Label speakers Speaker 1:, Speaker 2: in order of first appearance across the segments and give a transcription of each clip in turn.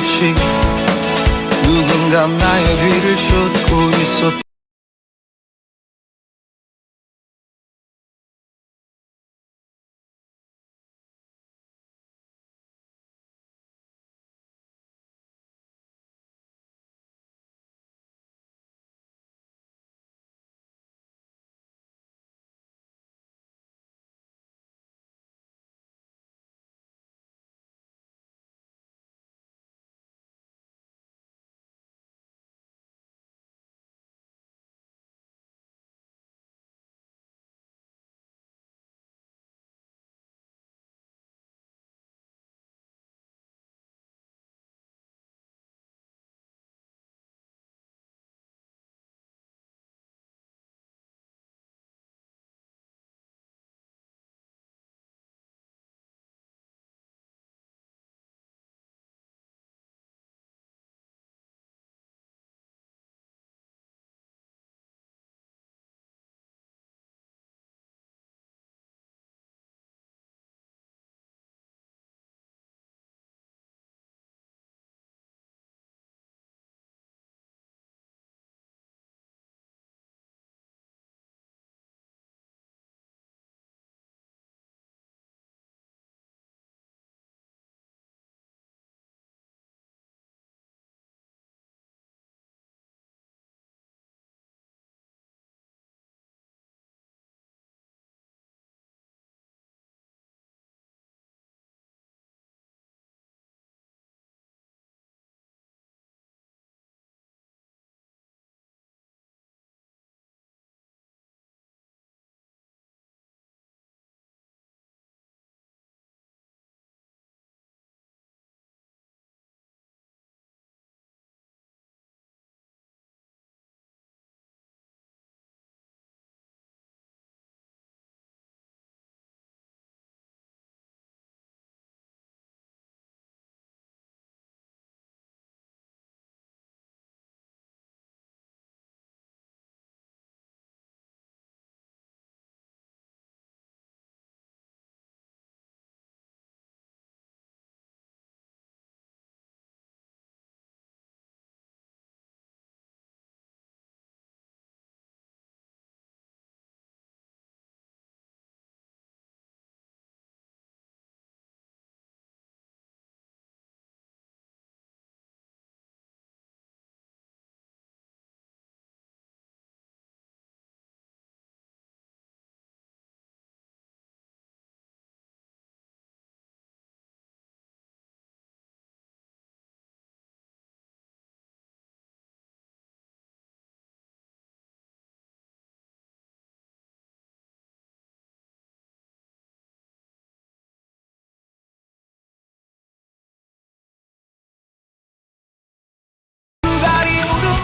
Speaker 1: 마치 누군가 나의 뒤를 쫓고 있었다.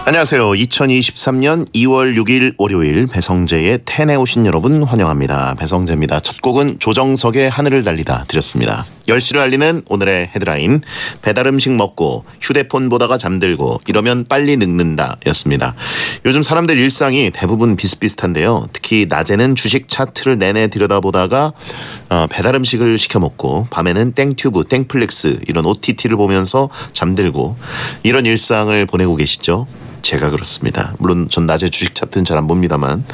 Speaker 2: 안녕하세요. 2023년 2월 6일 월요일 배성재의 텐에 오신 여러분 환영합니다. 배성재입니다. 첫 곡은 조정석의 하늘을 달리다 드렸습니다. 10시를 알리는 오늘의 헤드라인, 배달음식 먹고 휴대폰 보다가 잠들고 이러면 빨리 늙는다 였습니다. 요즘 사람들 일상이 대부분 비슷비슷한데요. 특히 낮에는 주식 차트를 내내 들여다보다가 배달음식을 시켜 먹고 밤에는 땡튜브, 땡플릭스 이런 OTT를 보면서 잠들고 이런 일상을 보내고 계시죠? 제가 그렇습니다. 물론 전 낮에 주식 차트는 잘 안 봅니다만.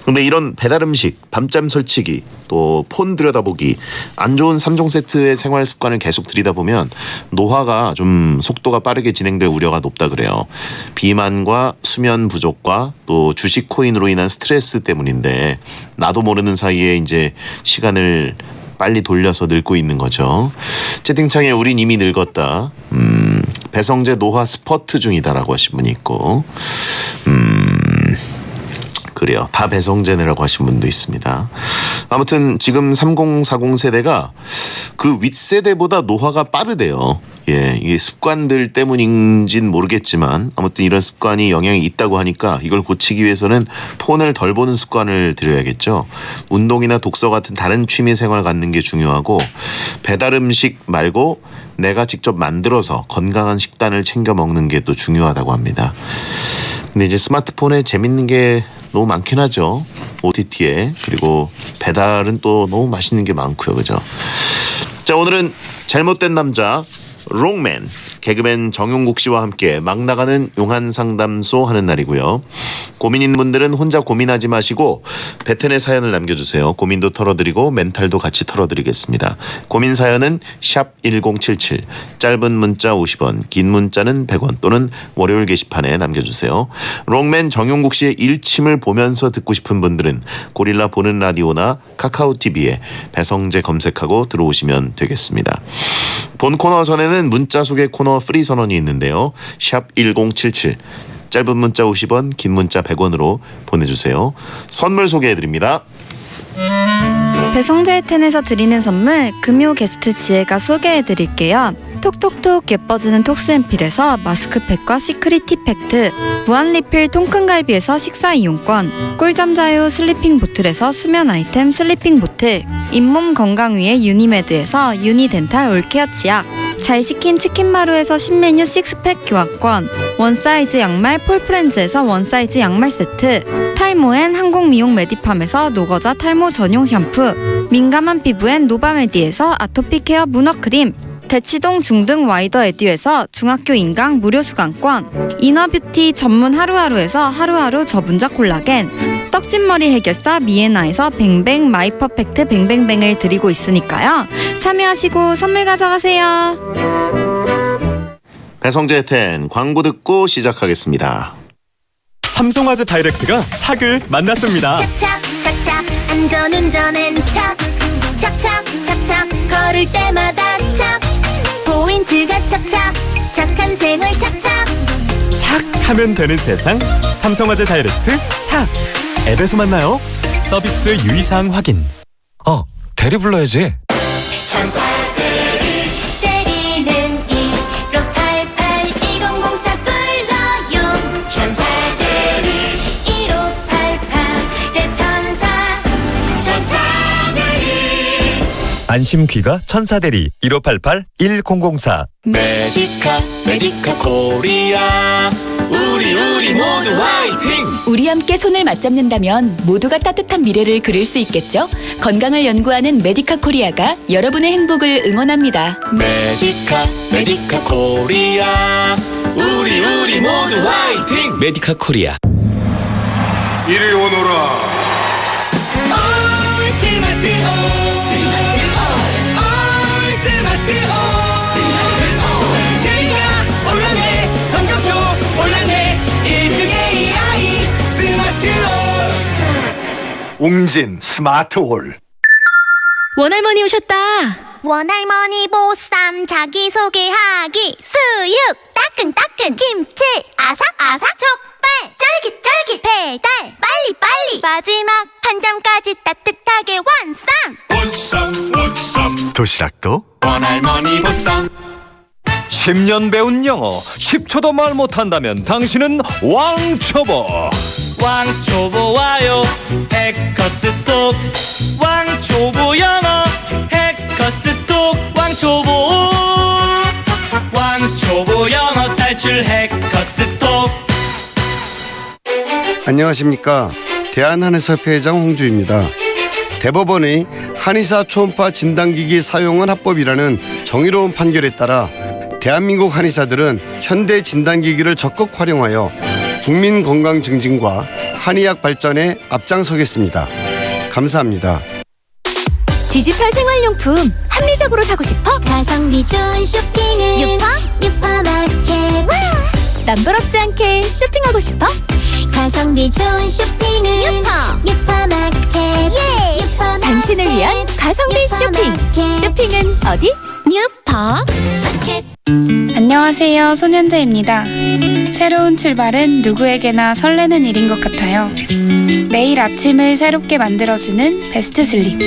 Speaker 2: 근데 이런 배달음식, 밤잠 설치기, 또 폰 들여다보기, 안 좋은 3종 세트의 생활 습관을 계속 들이다 보면 노화가 좀 속도가 빠르게 진행될 우려가 높다 그래요. 비만과 수면 부족과 또 주식 코인으로 인한 스트레스 때문인데 나도 모르는 사이에 이제 시간을 빨리 돌려서 늙고 있는 거죠. 채팅창에 우린 이미 늙었다. 배성재 노화 스퍼트 중이다라고 하신 분이 있고 그래요. 다 배성재네라고 하신 분도 있습니다. 아무튼 지금 3040 세대가 그 윗세대보다 노화가 빠르대요. 예, 이게 습관들 때문인진 모르겠지만 아무튼 이런 습관이 영향이 있다고 하니까 이걸 고치기 위해서는 폰을 덜 보는 습관을 들여야겠죠. 운동이나 독서 같은 다른 취미 생활 갖는 게 중요하고 배달 음식 말고 내가 직접 만들어서 건강한 식단을 챙겨 먹는 게 또 중요하다고 합니다. 근데 이제 스마트폰에 재밌는 게 너무 많긴 하죠. OTT에. 그리고 배달은 또 너무 맛있는 게 많고요. 그죠? 자, 오늘은 잘못된 남자 롱맨, 개그맨 정용국 씨와 함께 막 나가는 용한 상담소 하는 날이고요. 고민인 분들은 혼자 고민하지 마시고 베텐의 사연을 남겨주세요. 고민도 털어드리고 멘탈도 같이 털어드리겠습니다. 고민 사연은 샵 1077, 짧은 문자 50원, 긴 문자는 100원 또는 월요일 게시판에 남겨주세요. 롱맨 정용국 씨의 일침을 보면서 듣고 싶은 분들은 고릴라 보는 라디오나 카카오TV에 배성재 검색하고 들어오시면 되겠습니다. 본 코너 전에는 문자 소개 코너 프리 선언이 있는데요. 샵 1077, 짧은 문자 50원, 긴 문자 100원으로 보내주세요. 선물 소개해드립니다.
Speaker 3: 배성재의 텐에서 드리는 선물, 금요 게스트 지혜가 소개해드릴게요. 톡톡톡 예뻐지는 톡스앰필에서 마스크팩과 시크릿 티팩트, 무한리필 통큰갈비에서 식사 이용권, 꿀잠 자유 슬리핑 보틀에서 수면 아이템 슬리핑 보틀, 잇몸 건강 위에 유니메드에서 유니덴탈 올케어 치약, 잘 식힌 치킨마루에서 신메뉴 식스팩 교환권, 원사이즈 양말 폴프렌즈에서 원사이즈 양말 세트, 탈모엔 한국미용 메디팜에서 노거자 탈모 전용 샴푸, 민감한 피부엔 노바메디에서 아토피 케어 문어크림, 대치동 중등 와이더 에듀에서 중학교 인강 무료 수강권, 이너뷰티 전문 하루하루에서 하루하루 저분자 콜라겐, 떡진머리 해결사 미에나에서 뱅뱅 마이퍼펙트 뱅뱅뱅을 드리고 있으니까요. 참여하시고 선물 가져가세요.
Speaker 2: 배성재 텐 광고 듣고 시작하겠습니다.
Speaker 4: 삼성화재 다이렉트가 착을 만났습니다.
Speaker 5: 착착 착착 안전운전엔 착 착착 착착 걸을 때마다 착 포인트가 착착 착한 생활 착착
Speaker 4: 착 하면 되는 세상 삼성화재 다이렉트 착. 앱에서 만나요. 서비스 유의사항 확인.
Speaker 6: 대리 불러야지.
Speaker 5: 천사들이 때리는 1588 2004 불러요. 천사들이 1588 대천사 천사들이
Speaker 4: 안심 귀가 천사대리 1588 1004.
Speaker 6: 메디카 코리아. 우리 모두 화이팅!
Speaker 7: 우리 함께 손을 맞잡는다면 모두가 따뜻한 미래를 그릴 수 있겠죠? 건강을 연구하는 메디카 코리아가 여러분의 행복을 응원합니다.
Speaker 6: 메디카 코리아. 우리 모두 화이팅! 메디카 코리아.
Speaker 8: 이리 오너라.
Speaker 5: 올 스마트 올 제이가 올랐네 성적도 올랐네 1등의 아이 스마트
Speaker 8: 웅진 스마트홀.
Speaker 7: 원할머니 오셨다.
Speaker 5: 원할머니 보쌈 자기소개하기 수육 따끈따끈 김치 아삭아삭 족발 쫄깃쫄깃 배달 빨리빨리 마지막 한 점까지 따뜻하게 완성
Speaker 8: 도시락도
Speaker 6: 원할머니 보쌈.
Speaker 4: 10년 배운 영어 10초도 말 못한다면 당신은 왕초보.
Speaker 9: 왕초보 와요 해커스톡 왕초보 영어 해커스톡 왕초보 영어 탈출 해커스톡.
Speaker 8: 안녕하십니까. 대한한의사협회회장 홍주입니다. 대법원의 한의사 초음파 진단기기 사용은 합법이라는 정의로운 판결에 따라 대한민국 한의사들은 현대 진단기기를 적극 활용하여 국민 건강 증진과 한의학 발전에 앞장서겠습니다. 감사합니다.
Speaker 7: 디지털 생활용품 합리적으로 사고 싶어?
Speaker 5: 가성비 좋은 쇼핑은 유퍼마켓
Speaker 7: 남부럽지 않게 쇼핑하고 싶어?
Speaker 5: 가성비 좋은 쇼핑은 유퍼마켓
Speaker 7: 당신을 위한 가성비 쇼핑. 쇼핑은 어디?
Speaker 5: 유퍼마켓.
Speaker 3: 안녕하세요. 손현재입니다. 새로운 출발은 누구에게나 설레는 일인 것 같아요. 매일 아침을 새롭게 만들어주는 베스트 슬립.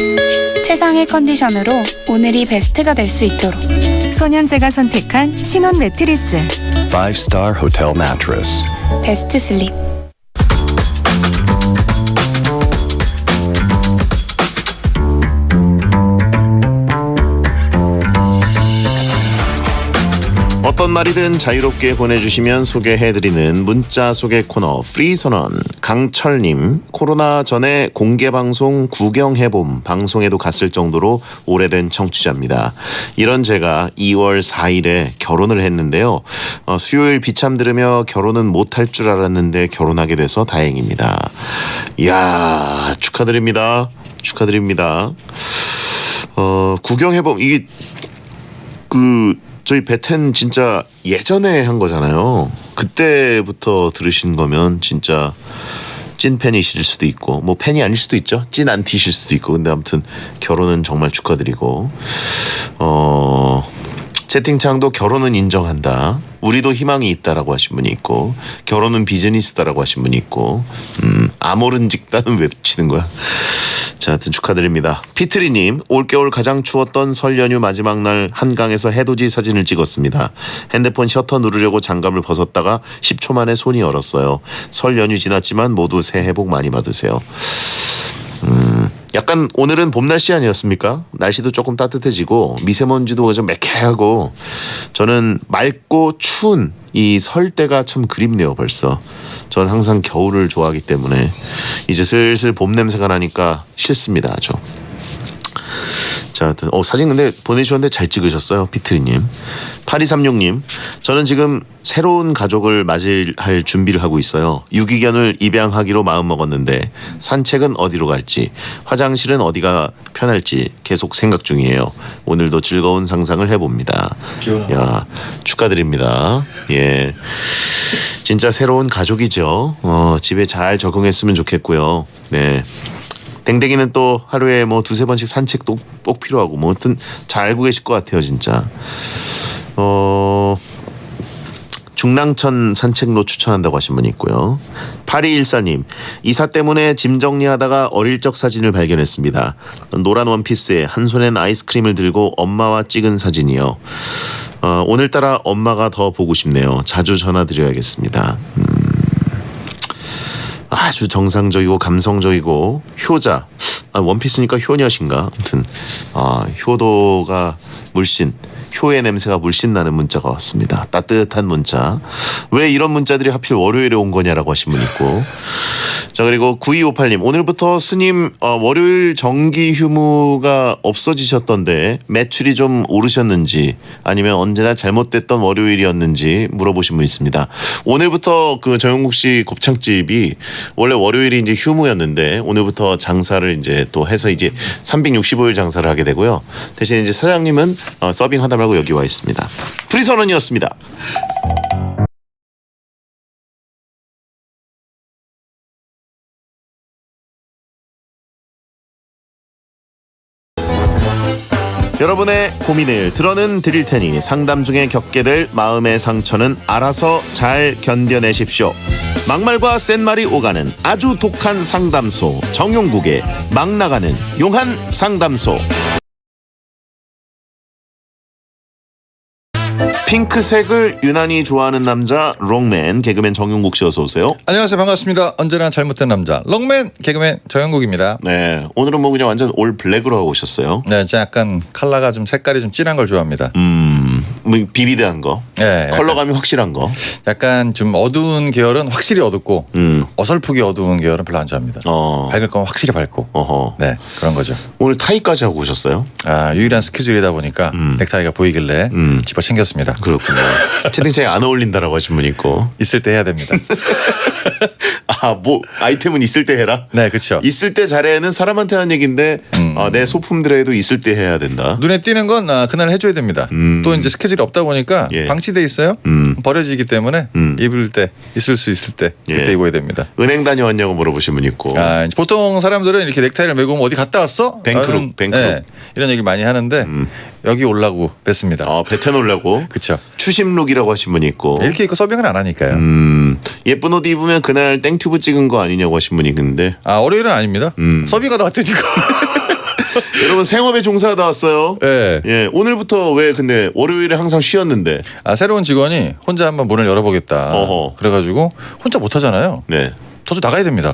Speaker 3: 최상의 컨디션으로 오늘이 베스트가 될 수 있도록 손현재가 선택한 신혼 매트리스
Speaker 6: 5-star hotel mattress.
Speaker 3: 베스트 슬립.
Speaker 2: 어떤 말이든 자유롭게 보내주시면 소개해드리는 문자 소개 코너 프리선언. 강철님, 코로나 전에 공개방송 구경해봄 방송에도 갔을 정도로 오래된 청취자입니다. 이런 제가 2월 4일에 결혼을 했는데요. 수요일 비참 들으며 결혼은 못할 줄 알았는데 결혼하게 돼서 다행입니다. 이야, 축하드립니다. 축하드립니다. 구경해봄, 이게 저희 베텐 진짜 예전에 한 거잖아요. 그때부터 들으신 거면 진짜 찐 팬이실 수도 있고 뭐 팬이 아닐 수도 있죠. 찐 안티실 수도 있고. 근데 아무튼 결혼은 정말 축하드리고 채팅창도 결혼은 인정한다. 우리도 희망이 있다라고 하신 분이 있고 결혼은 비즈니스다라고 하신 분이 있고 아모른직다는 왜 붙이는 거야? 자, 하여튼 축하드립니다. 피트리님, 올겨울 가장 추웠던 설 연휴 마지막 날 한강에서 해돋이 사진을 찍었습니다. 핸드폰 셔터 누르려고 장갑을 벗었다가 10초 만에 손이 얼었어요. 설 연휴 지났지만 모두 새해 복 많이 받으세요. 약간 오늘은 봄 날씨 아니었습니까? 날씨도 조금 따뜻해지고 미세먼지도 좀 매캐하고 저는 맑고 추운 이 설 때가 참 그립네요. 벌써 저는 항상 겨울을 좋아하기 때문에 이제 슬슬 봄 냄새가 나니까 싫습니다. 아주. 자, 하여튼 사진 근데 보내주셨는데 잘 찍으셨어요. 피트리님. 8236님, 저는 지금 새로운 가족을 맞이할 준비를 하고 있어요. 유기견을 입양하기로 마음먹었는데 산책은 어디로 갈지, 화장실은 어디가 편할지 계속 생각 중이에요. 오늘도 즐거운 상상을 해봅니다. 야, 축하드립니다. 예, 진짜 새로운 가족이죠. 집에 잘 적응했으면 좋겠고요. 네. 댕댕이는 또 하루에 뭐 2-3번씩 산책도 꼭 필요하고 뭐 하여튼 잘 알고 계실 것 같아요. 진짜. 중랑천 산책로 추천한다고 하신 분이 있고요. 8214님, 이사 때문에 짐 정리하다가 어릴 적 사진을 발견했습니다. 노란 원피스에 한 손엔 아이스크림을 들고 엄마와 찍은 사진이요. 오늘따라 엄마가 더 보고 싶네요. 자주 전화드려야겠습니다. 아주 정상적이고 감성적이고 효자. 원피스니까 효녀신가? 아무튼 효도가 물씬, 효의 냄새가 물씬 나는 문자가 왔습니다. 따뜻한 문자. 왜 이런 문자들이 하필 월요일에 온 거냐라고 하신 분 있고. 자, 그리고 9258님, 오늘부터 스님 월요일 정기 휴무가 없어지셨던데 매출이 좀 오르셨는지 아니면 언제나 잘못됐던 월요일이었는지 물어보신 분 있습니다. 오늘부터 그 정용국 씨 곱창집이 원래 월요일이 이제 휴무였는데 오늘부터 장사를 이제 또 해서 이제 365일 장사를 하게 되고요. 대신 이제 사장님은 서빙 하다 말고 여기 와 있습니다. 프리선언이었습니다. 여러분의 고민을 들어는 드릴 테니 상담 중에 겪게 될 마음의 상처는 알아서 잘 견뎌내십시오. 막말과 센말이 오가는 아주 독한 상담소, 정용국의 막 나가는 용한 상담소. 핑크색을 유난히 좋아하는 남자 롱맨 개그맨 정용국 씨 어서 오세요.
Speaker 10: 안녕하세요. 반갑습니다. 언제나 잘못된 남자 롱맨 개그맨 정영국입니다.
Speaker 2: 네, 오늘은 뭐 그냥 완전 올 블랙으로 하고 오셨어요.
Speaker 10: 네, 제가 약간 컬러가 좀 색깔이 좀 진한 걸 좋아합니다.
Speaker 2: 뭐 비비드한 거,
Speaker 10: 네,
Speaker 2: 컬러감이 확실한 거.
Speaker 10: 약간 좀 어두운 계열은 확실히 어둡고 어설프게 어두운 계열은 별로 안 좋아합니다. 밝을 거면 확실히 밝고.
Speaker 2: 어허.
Speaker 10: 네, 그런 거죠.
Speaker 2: 오늘 타이까지 하고 오셨어요?
Speaker 10: 유일한 스케줄이다 보니까 넥타이가 보이길래 집어 챙겼습니다.
Speaker 2: 그렇군요. 채팅창에 안 어울린다라고 하신 분 있고.
Speaker 10: 있을 때 해야 됩니다.
Speaker 2: 뭐 아이템은 있을 때 해라?
Speaker 10: 네, 그렇죠.
Speaker 2: 있을 때 잘해는 사람한테 하는 얘기인데 내 소품들에도 있을 때 해야 된다.
Speaker 10: 눈에 띄는 건 그날 해줘야 됩니다. 또 이제 스케줄이 없다 보니까 방치돼 있어요. 버려지기 때문에 입을 때 있을 수 있을 때 그때 입어야 됩니다.
Speaker 2: 은행 다녀왔냐고 물어보신 분 있고.
Speaker 10: 보통 사람들은 이렇게 넥타이를 메고 오면 어디 갔다 왔어?
Speaker 2: 뱅크룩.
Speaker 10: 네, 이런 얘기 많이 하는데 여기 오려고 뺐습니다.
Speaker 2: 베텐 오려고.
Speaker 10: 그렇죠.
Speaker 2: 추심룩이라고 하신 분이 있고.
Speaker 10: 이렇게 입고 서빙을 안 하니까요.
Speaker 2: 예쁜 옷 입으면 그날 땡튜브 찍은 거 아니냐고 하신 분이 있는데.
Speaker 10: 월요일은 아닙니다. 서빙하다 왔더니까.
Speaker 2: 여러분 생업에 종사하다 왔어요.
Speaker 10: 네.
Speaker 2: 예, 오늘부터 왜 근데 월요일에 항상 쉬었는데.
Speaker 10: 새로운 직원이 혼자 한번 문을 열어보겠다. 그래가지고 혼자 못하잖아요.
Speaker 2: 네.
Speaker 10: 저도 나가야 됩니다.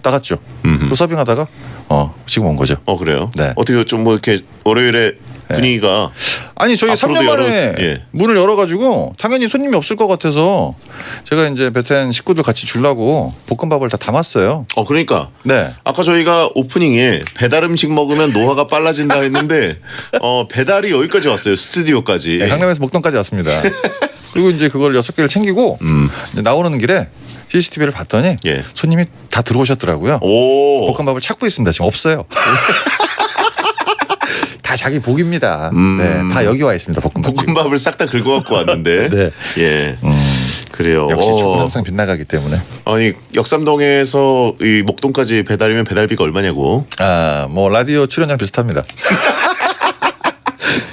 Speaker 10: 나갔죠. 또 서빙하다가 지금 온 거죠.
Speaker 2: 그래요?
Speaker 10: 네.
Speaker 2: 어떻게 좀 뭐 이렇게 월요일에 분위기가
Speaker 10: 아니 저희
Speaker 2: 앞으로도
Speaker 10: 3년 만에
Speaker 2: 예.
Speaker 10: 문을 열어가지고 당연히 손님이 없을 것 같아서 제가 이제 베텐 식구들 같이 주려고 볶음밥을 다 담았어요.
Speaker 2: 그러니까
Speaker 10: 네.
Speaker 2: 아까 저희가 오프닝에 배달 음식 먹으면 노화가 빨라진다 했는데 배달이 여기까지 왔어요. 스튜디오까지.
Speaker 10: 네, 강남에서 목동까지 왔습니다. 그리고 이제 그걸 6개를 챙기고 이제 나오는 길에 CCTV를 봤더니
Speaker 2: 예.
Speaker 10: 손님이 다 들어오셨더라고요.
Speaker 2: 오.
Speaker 10: 볶음밥을 찾고 있습니다. 지금 없어요. 다 자기 복입니다. 네, 다 여기 와 있습니다.
Speaker 2: 볶음밥을 싹 다 긁어갖고 왔는데.
Speaker 10: 네.
Speaker 2: 예. 그래요.
Speaker 10: 역시 족은 항상 빗나가기 때문에.
Speaker 2: 아니 역삼동에서 이 목동까지 배달이면 배달비가 얼마냐고.
Speaker 10: 뭐 라디오 출연료 비슷합니다.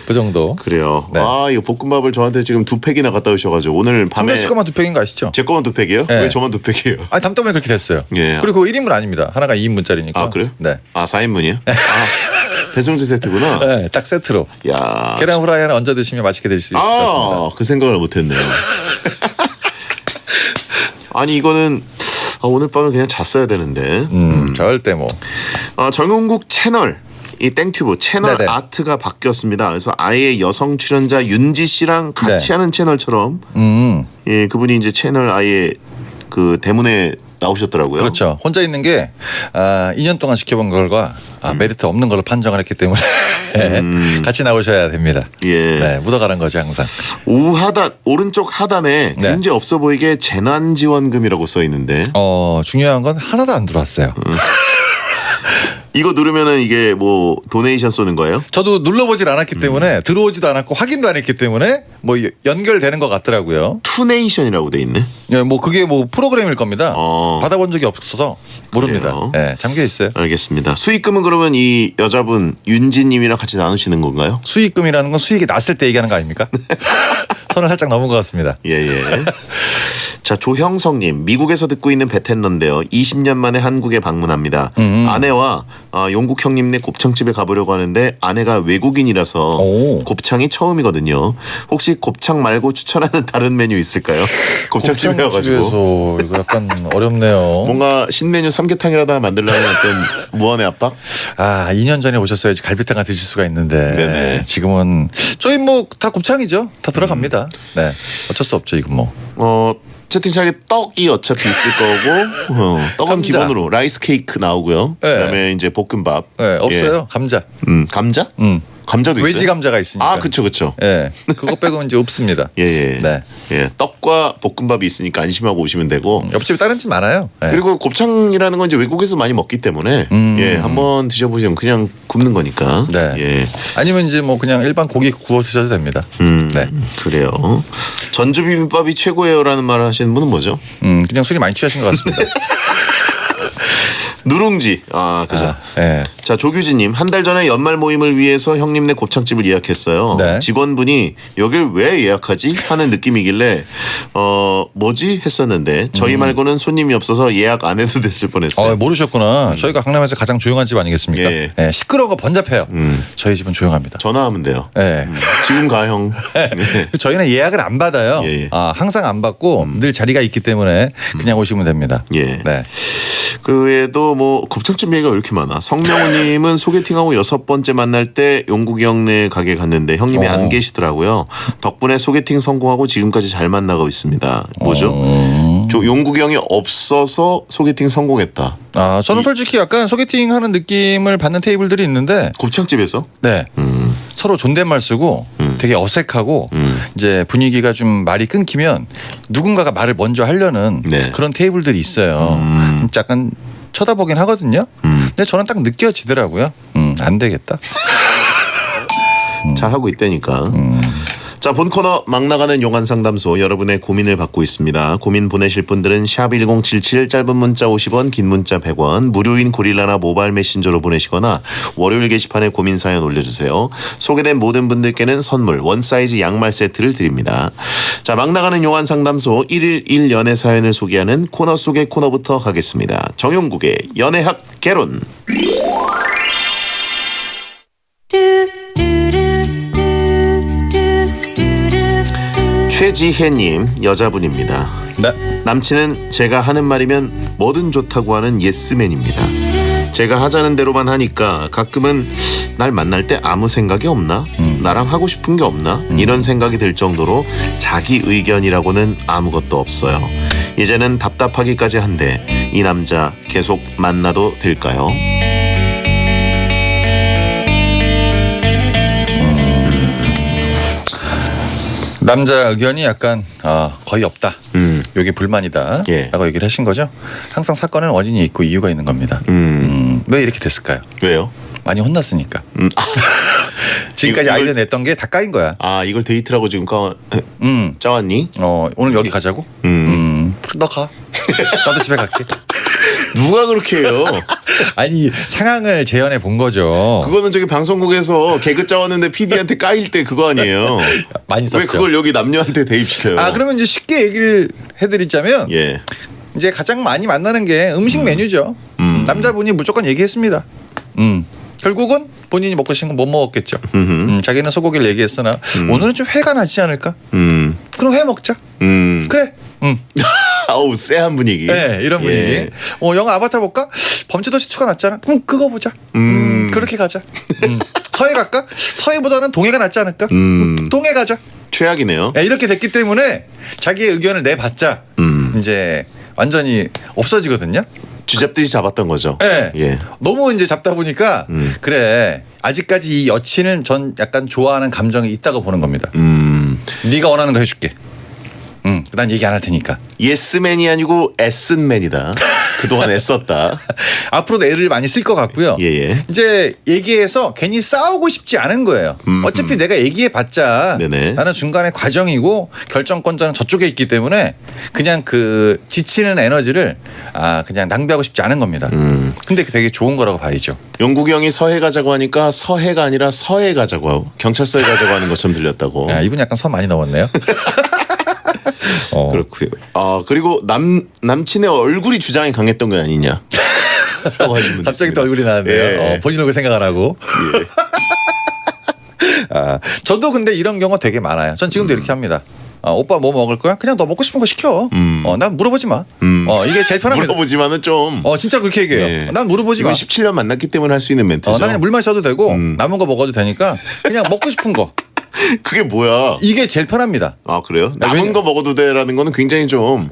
Speaker 10: 그 정도.
Speaker 2: 그래요.
Speaker 10: 네.
Speaker 2: 이거 볶음밥을 저한테 지금 2팩이나 갖다 오셔가지고 오늘 밤에.
Speaker 10: 선배 씨 거만 2팩인 거 아시죠?
Speaker 2: 제 거만 2팩이에요?
Speaker 10: 네.
Speaker 2: 왜 저만 2팩이에요?
Speaker 10: 담담하게 그렇게 됐어요.
Speaker 2: 예.
Speaker 10: 그리고 1인분 아닙니다. 하나가 2인분짜리니까.
Speaker 2: 그래요?
Speaker 10: 네.
Speaker 2: 4인분이요? 배송제 세트구나.
Speaker 10: 네, 딱 세트로.
Speaker 2: 야.
Speaker 10: 계란 후라이 하나 얹어 드시면 맛있게 드실 수 있을 것 같습니다.
Speaker 2: 그 생각을 못했네요. 아니 이거는 오늘 밤에 그냥 잤어야 되는데.
Speaker 10: 절대 뭐.
Speaker 2: 정용국 채널. 이 땡튜브 채널
Speaker 10: 네네.
Speaker 2: 아트가 바뀌었습니다. 그래서 아예 여성 출연자 윤지 씨랑 같이
Speaker 10: 네.
Speaker 2: 하는 채널처럼 예, 그분이 이제 채널 아예 그 대문에 나오셨더라고요.
Speaker 10: 그렇죠. 혼자 있는 게 2년 동안 지켜본 걸과 메리트 없는 걸로 판정을 했기 때문에 같이 나오셔야 됩니다.
Speaker 2: 예.
Speaker 10: 네, 묻어가는 거지 항상.
Speaker 2: 우하단 오른쪽 하단에
Speaker 10: 네.
Speaker 2: 굉장히 없어 보이게 재난지원금이라고 써 있는데
Speaker 10: 중요한 건 하나도 안 들어왔어요.
Speaker 2: 이거 누르면은 이게 뭐 도네이션 쏘는 거예요?
Speaker 10: 저도 눌러보질 않았기 때문에 들어오지도 않았고 확인도 안 했기 때문에 뭐 연결되는 것 같더라고요.
Speaker 2: 투네이션이라고 돼 있네.
Speaker 10: 네, 뭐 그게 뭐 프로그램일 겁니다.
Speaker 2: 어.
Speaker 10: 받아본 적이 없어서 모릅니다.
Speaker 2: 그래요?
Speaker 10: 네, 잠겨 있어요.
Speaker 2: 알겠습니다. 수익금은 그러면 이 여자분 윤지님이랑 같이 나누시는 건가요?
Speaker 10: 수익금이라는 건 수익이 났을 때 얘기하는 거 아닙니까? 선을 살짝 넘은 것 같습니다.
Speaker 2: 예. 자, 조형성님 미국에서 듣고 있는 베텐런데요. 20년 만에 한국에 방문합니다. 아내와 용국 형님네 곱창집에 가보려고 하는데 아내가 외국인이라서 곱창이 처음이거든요. 혹시 곱창 말고 추천하는 다른 메뉴 있을까요? 곱창집에 와가지고
Speaker 10: 이거 약간 어렵네요.
Speaker 2: 뭔가 신메뉴 삼계탕이라도 하나 만들려는 어떤 무한의 압박?
Speaker 10: 2년 전에 오셨어야지 갈비탕을 드실 수가 있는데
Speaker 2: 네네.
Speaker 10: 지금은 저희 뭐 다 곱창이죠. 다 들어갑니다. 네, 어쩔 수 없죠. 이건 뭐.
Speaker 2: 채팅창에 떡이 어차피 있을 거고 떡은
Speaker 10: 감자.
Speaker 2: 기본으로 라이스 케이크 나오고요.
Speaker 10: 네.
Speaker 2: 그다음에 이제 볶음밥.
Speaker 10: 네, 없어요.
Speaker 2: 예.
Speaker 10: 감자.
Speaker 2: 감자? 감자도 있어요.
Speaker 10: 외지 감자가 있으니까.
Speaker 2: 그쵸.
Speaker 10: 예, 그거 빼고는 이제 없습니다.
Speaker 2: 예.
Speaker 10: 네.
Speaker 2: 예, 떡과 볶음밥이 있으니까 안심하고 오시면 되고.
Speaker 10: 옆집에 다른 집 많아요. 예.
Speaker 2: 그리고 곱창이라는 건 이제 외국에서 많이 먹기 때문에 예, 한번 드셔보시면 그냥 굽는 거니까.
Speaker 10: 네.
Speaker 2: 예.
Speaker 10: 아니면 이제 뭐 그냥 일반 고기 구워 드셔도 됩니다. 네.
Speaker 2: 그래요. 전주 비빔밥이 최고예요라는 말을 하시는 분은 뭐죠?
Speaker 10: 그냥 술이 많이 취하신 것 같습니다.
Speaker 2: 누룽지. 그죠.
Speaker 10: 예.
Speaker 2: 자, 조규진님 한 달 전에 연말 모임을 위해서 형님네 곱창집을 예약했어요.
Speaker 10: 네.
Speaker 2: 직원분이 여길 왜 예약하지 하는 느낌이길래 뭐지 했었는데 저희 말고는 손님이 없어서 예약 안 해도 됐을 뻔했어요.
Speaker 10: 모르셨구나. 저희가 강남에서 가장 조용한 집 아니겠습니까?
Speaker 2: 예.
Speaker 10: 예, 시끄러운 거 번잡해요. 저희 집은 조용합니다.
Speaker 2: 전화하면 돼요.
Speaker 10: 예.
Speaker 2: 지금 가 형. 네.
Speaker 10: 저희는 예약을 안 받아요.
Speaker 2: 예.
Speaker 10: 항상 안 받고 늘 자리가 있기 때문에 그냥 오시면 됩니다.
Speaker 2: 예.
Speaker 10: 네.
Speaker 2: 그 외에도 뭐 곱창집 얘기가 왜 이렇게 많아. 성명우님은 소개팅하고 6번째 만날 때 용국이 형네 가게 갔는데 형님이 안 계시더라고요. 덕분에 소개팅 성공하고 지금까지 잘 만나고 있습니다. 뭐죠? 용국이 형이 없어서 소개팅 성공했다.
Speaker 10: 저는 솔직히 약간 소개팅 하는 느낌을 받는 테이블들이 있는데
Speaker 2: 곱창집에서?
Speaker 10: 네. 서로 존댓말 쓰고 되게 어색하고 이제 분위기가 좀 말이 끊기면 누군가가 말을 먼저 하려는
Speaker 2: 네.
Speaker 10: 그런 테이블들이 있어요. 약간 쳐다보긴 하거든요. 근데 저는 딱 느껴지더라고요. 안 되겠다.
Speaker 2: 잘 하고 있다니까. 자, 본 코너 막 나가는 용안 상담소 여러분의 고민을 받고 있습니다. 고민 보내실 분들은 샵 1077 짧은 문자 50원 긴 문자 100원 무료인 고릴라나 모바일 메신저로 보내시거나 월요일 게시판에 고민 사연 올려주세요. 소개된 모든 분들께는 선물 원사이즈 양말 세트를 드립니다. 자, 막 나가는 용안 상담소 1일 1연애 사연을 소개하는 코너 속의 코너부터 가겠습니다. 정용국의 연애학 개론. 최지혜님 여자분입니다.
Speaker 10: 네.
Speaker 2: 남친은 제가 하는 말이면 뭐든 좋다고 하는 예스맨입니다. 제가 하자는 대로만 하니까 가끔은 날 만날 때 아무 생각이 없나? 나랑 하고 싶은 게 없나? 이런 생각이 들 정도로 자기 의견이라고는 아무것도 없어요. 이제는 답답하기까지 한데 이 남자 계속 만나도 될까요?
Speaker 10: 남자 의견이 약간 거의 없다. 이게 불만이다. 라고 얘기를 하신 거죠. 항상 사건은 원인이 있고 이유가 있는 겁니다. 왜 이렇게 됐을까요?
Speaker 2: 왜요?
Speaker 10: 많이 혼났으니까. 지금까지 아이디어 냈던 게 다 까인 거야.
Speaker 2: 아, 이걸 데이트라고 지금 짜왔니?
Speaker 10: 오늘 여기 가자고? 너 가. 나도 집에 갈게.
Speaker 2: 누가 그렇게 해요?
Speaker 10: 아니, 상황을 재현해 본 거죠.
Speaker 2: 그거는 저기 방송국에서 개그 짜왔는데 PD한테 까일 때 그거 아니에요?
Speaker 10: 많이 썼죠.
Speaker 2: 왜 그걸 여기 남녀한테 대입시켜요?
Speaker 10: 그러면 이제 쉽게 얘기를 해드리자면 이제 가장 많이 만나는 게 음식 메뉴죠. 남자분이 무조건 얘기했습니다. 결국은 본인이 먹고 싶은 건 못 먹었겠죠. 자기는 소고기를 얘기했으나 오늘은 좀 회가 나지 않을까? 그럼 회 먹자. 그래.
Speaker 2: 아우, 쎄한 분위기.
Speaker 10: 네, 이런 분위기. 영화 아바타 볼까? 범죄도시 2가 낫잖아. 그럼 그거 보자. 그렇게 가자. 서해 갈까? 서해보다는 동해가 낫지 않을까? 동해 가자.
Speaker 2: 최악이네요.
Speaker 10: 네, 이렇게 됐기 때문에 자기의 의견을 내봤자 이제 완전히 없어지거든요.
Speaker 2: 쥐잡듯이 잡았던 거죠.
Speaker 10: 네. 너무 이제 잡다 보니까 그래, 아직까지 이 여친은 전 약간 좋아하는 감정이 있다고 보는 겁니다. 네가 원하는 거 해줄게. 난 얘기 안 할 테니까.
Speaker 2: 예스맨이 아니고 애쓴맨이다. 그동안 애썼다.
Speaker 10: 앞으로도 애를 많이 쓸 것 같고요. 이제 얘기해서 괜히 싸우고 싶지 않은 거예요. 어차피 내가 얘기해봤자 나는 중간에 과정이고 결정권자는 저쪽에 있기 때문에 그냥 그 지치는 에너지를 그냥 낭비하고 싶지 않은 겁니다. 근데 되게 좋은 거라고 봐야죠.
Speaker 2: 용국이 형이 서해 가자고 하니까 서해가 아니라 서해 가자고 하고 경찰서에 가자고 하는 것처럼 들렸다고.
Speaker 10: 이분 약간 선 많이 넘었네요.
Speaker 2: 그렇고요. 그리고 남친의 얼굴이 주장이 강했던 거 아니냐?
Speaker 10: 갑자기 또 얼굴이 나왔네요. 본인 얼굴 생각 안 하고. 저도 근데 이런 경우 되게 많아요. 전 지금도 이렇게 합니다. 오빠 뭐 먹을 거야? 그냥 너 먹고 싶은 거 시켜. 난 물어보지 마. 이게 제일 편합니다.
Speaker 2: 물어보지만은 좀.
Speaker 10: 진짜 그렇게 얘기해요. 난 물어보지 마.
Speaker 2: 17년 만났기 때문에 할 수 있는 멘트죠.
Speaker 10: 난 그냥 물 마셔도 되고 남은 거 먹어도 되니까 그냥 먹고 싶은 거.
Speaker 2: 그게 뭐야?
Speaker 10: 이게 제일 편합니다.
Speaker 2: 그래요? 남은 거 먹어도 돼라는 거는 굉장히 좀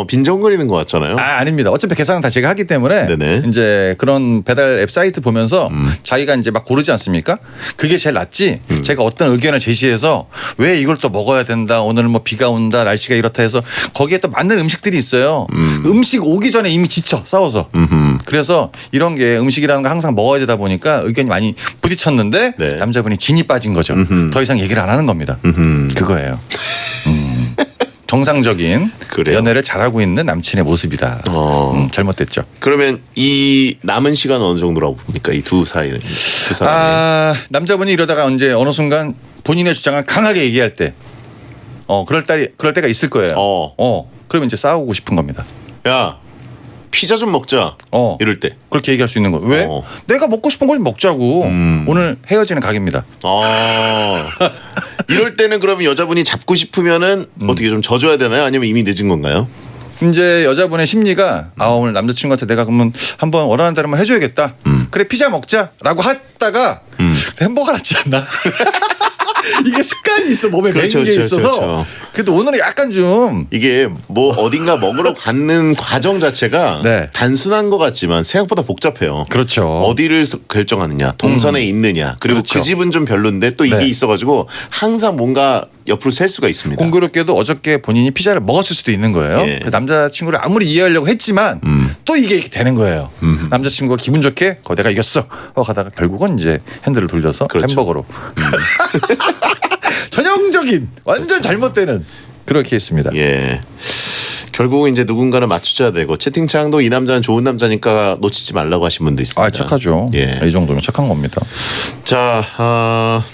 Speaker 2: 빈정거리는 것 같잖아요.
Speaker 10: 아닙니다. 어차피 계산은 다 제가 하기 때문에 이제 그런 배달 앱 사이트 보면서 자기가 이제 막 고르지 않습니까? 그게 제일 낫지. 제가 어떤 의견을 제시해서 왜 이걸 또 먹어야 된다. 오늘은 뭐 비가 온다. 날씨가 이렇다 해서 거기에 또 맞는 음식들이 있어요. 음식 오기 전에 이미 지쳐 싸워서. 그래서 이런 게 음식이라는 거 항상 먹어야 되다 보니까 의견이 많이 부딪혔는데 남자분이 진이 빠진 거죠. 더 이상 얘기를 안 하는 겁니다. 그거예요. 정상적인 연애를 잘하고 있는 남친의 모습이다. 잘못됐죠.
Speaker 2: 그러면 이 남은 시간은 어느 정도라고 봅니까? 이 두 사이는. 두 사람이.
Speaker 10: 남자분이 이러다가 언제 어느 순간 본인의 주장을 강하게 얘기할 때 그럴 때가 있을 거예요. 그러면 이제 싸우고 싶은 겁니다.
Speaker 2: 야, 피자 좀 먹자. 이럴 때
Speaker 10: 그렇게 얘기할 수 있는 거예요. 왜? 내가 먹고 싶은 걸 먹자고. 오늘 헤어지는 각입니다.
Speaker 2: 이럴 때는 그러면 여자분이 잡고 싶으면은 어떻게 좀 져줘야 되나요? 아니면 이미 늦은 건가요?
Speaker 10: 이제 여자분의 심리가 오늘 남자친구한테 내가 그러면 한번 원하는 대로만 해줘야겠다. 그래, 피자 먹자라고 하다가 햄버거 낫지 않나? 이게 습관이 있어, 몸에 배인 게 있어서. 그래도 오늘은 약간 좀
Speaker 2: 이게 뭐 어딘가 먹으러 가는 과정 자체가 단순한 것 같지만 생각보다 복잡해요.
Speaker 10: 그렇죠.
Speaker 2: 어디를 결정하느냐, 동선에 있느냐, 그리고 그 집은 좀 별론데 또 이게 있어가지고 항상 뭔가 옆으로 셀 수가 있습니다.
Speaker 10: 공교롭게도 어저께 본인이 피자를 먹었을 수도 있는 거예요. 그 남자친구를 아무리 이해하려고 했지만 또 이게 이렇게 되는 거예요. 남자친구가 기분 좋게 내가 이겼어 가다가 결국은 이제 핸들을 돌려서 햄버거로. 전형적인 완전 잘못되는 그렇게 했습니다.
Speaker 2: 결국은 이제 누군가는 맞추셔야 되고 채팅창도 이 남자는 좋은 남자니까 놓치지 말라고 하신 분도 있습니다.
Speaker 10: 착하죠. 이 정도면 착한 겁니다.
Speaker 2: 자,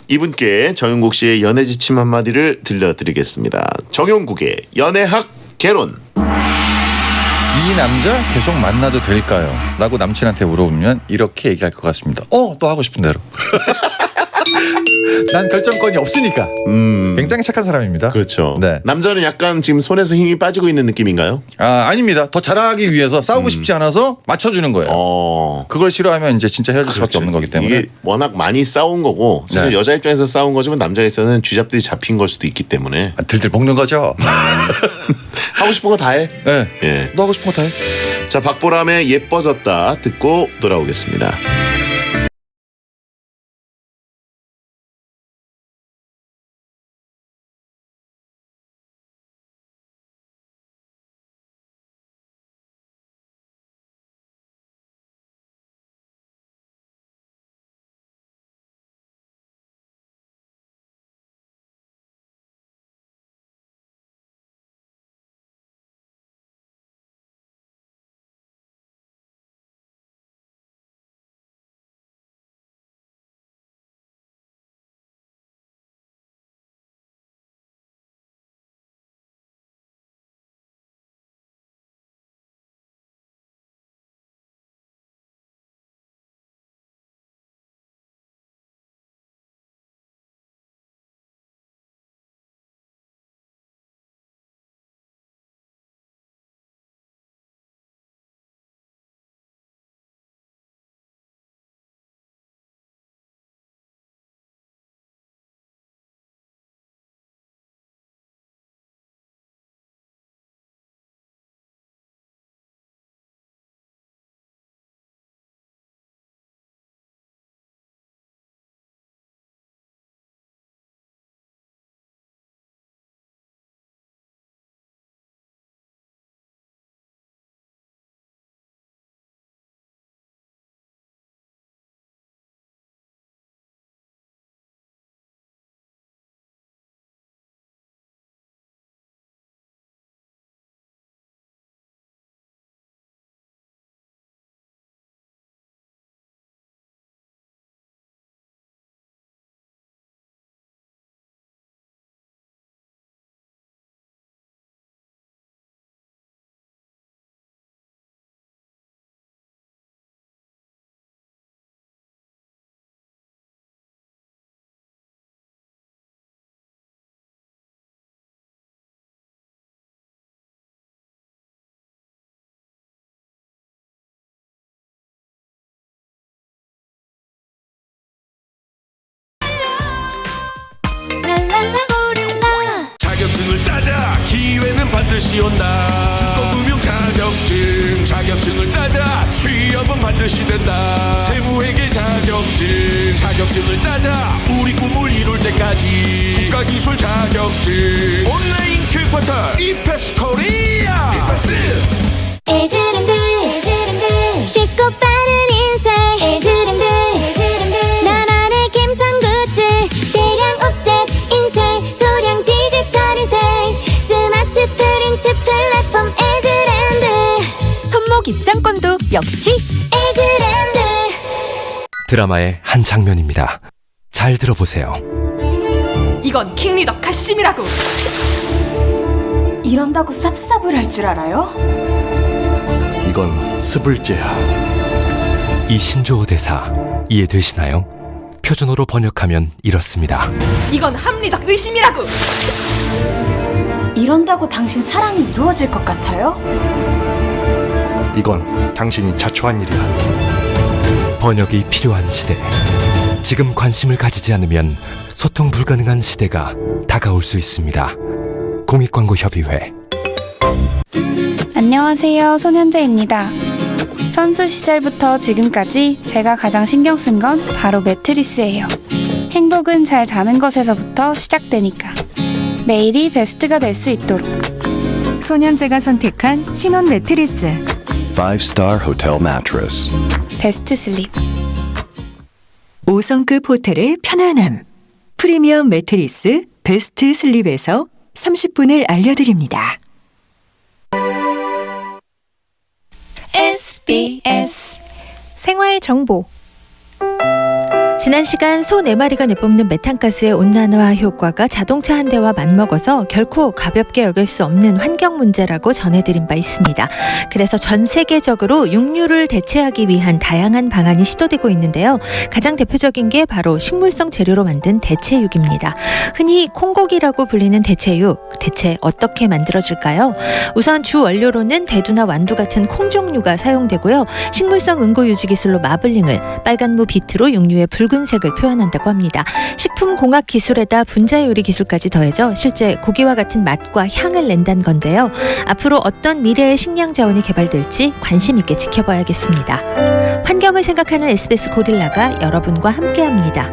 Speaker 2: 이분께 정용국 씨의 연애 지침 한마디를 들려드리겠습니다. 정용국의 연애학 개론.
Speaker 10: 이 남자 계속 만나도 될까요? 라고 남친한테 물어보면 이렇게 얘기할 것 같습니다. 또 하고 싶은 대로. 난 결정권이 없으니까. 굉장히 착한 사람입니다.
Speaker 2: 그렇죠.
Speaker 10: 네.
Speaker 2: 남자는 약간 지금 손에서 힘이 빠지고 있는 느낌인가요?
Speaker 10: 아닙니다. 더 잘하기 위해서 싸우고 싶지 않아서 맞춰주는 거예요. 그걸 싫어하면 이제 진짜 헤어질 수밖에 없는 거기 때문에.
Speaker 2: 이게 워낙 많이 싸운 거고 사실
Speaker 10: 네.
Speaker 2: 여자 입장에서 싸운 거지만 남자 입장에서는 쥐잡듯이 잡힌 걸 수도 있기 때문에
Speaker 10: 들들 볶는 거죠.
Speaker 2: 하고 싶은 거 다 해.
Speaker 10: 네.
Speaker 2: 예.
Speaker 10: 너 하고 싶은 거 다 해.
Speaker 2: 자, 박보람의 예뻐졌다 듣고 돌아오겠습니다.
Speaker 6: 자격증을 따자 기회는 반드시 온다. 중고금융 자격증을 따자 취업은 반드시 된다. 세무회계 자격증을 따자 우리 꿈을 이룰 때까지. 국가기술 자격증 온라인 퀵포털 이패스 코리아.
Speaker 5: 에즈랜드 쉽고 빠른 인생 에즈랜드 나만의 감성 굿즈 대량 옵셋 인쇄 소량 디지털 인쇄 스마트 프린트 플랫폼 에즈랜드
Speaker 7: 손목 입장권도 역시
Speaker 5: 에즈랜드.
Speaker 4: 드라마의 한 장면입니다. 잘 들어보세요.
Speaker 11: 이건 킹리적 가심이라고. 이런다고 쌉쌉을 할 줄 알아요?
Speaker 6: 이건 스불제야.
Speaker 4: 이 신조어 대사 이해되시나요? 표준어로 번역하면 이렇습니다.
Speaker 11: 이건 합리적 의심이라고. 이런다고 당신 사랑이 이루어질 것 같아요?
Speaker 6: 이건 당신이 자초한 일이야.
Speaker 4: 번역이 필요한 시대. 지금 관심을 가지지 않으면 소통 불가능한 시대가 다가올 수 있습니다. 공익광고협의회.
Speaker 3: 안녕하세요. 손현재입니다. 선수 시절부터 지금까지 제가 가장 신경 쓴 건 바로 매트리스예요. 행복은 잘 자는 것에서부터 시작되니까 매일이 베스트가 될 수 있도록 손현재가 선택한 신혼 매트리스
Speaker 6: 5-star hotel mattress.
Speaker 3: 베스트 슬립.
Speaker 12: 5성급 호텔의 편안함. 프리미엄 매트리스 베스트 슬립에서 30분을 알려드립니다.
Speaker 3: SBS 생활 정보.
Speaker 13: 지난 시간 소 4마리가 내뿜는 메탄가스의 온난화 효과가 자동차 한 대와 맞먹어서 결코 가볍게 여길 수 없는 환경 문제라고 전해드린 바 있습니다. 그래서 전 세계적으로 육류를 대체하기 위한 다양한 방안이 시도되고 있는데요. 가장 대표적인 게 바로 식물성 재료로 만든 대체육입니다. 흔히 콩고기라고 불리는 대체육, 대체 어떻게 만들어질까요? 우선 주 원료로는 대두나 완두 같은 콩 종류가 사용되고요. 식물성 응고 유지 기술로 마블링을, 빨간무 비트로 육류의 붉은색을 표현한다고 합니다. 식품공학 기술에다 분자 요리 기술까지 더해져 실제 고기와 같은 맛과 향을 낸다는 건데요. 앞으로 어떤 미래의 식량 자원이 개발될지 관심 있게 지켜봐야겠습니다. 환경을 생각하는 SBS 고릴라가 여러분과 함께합니다.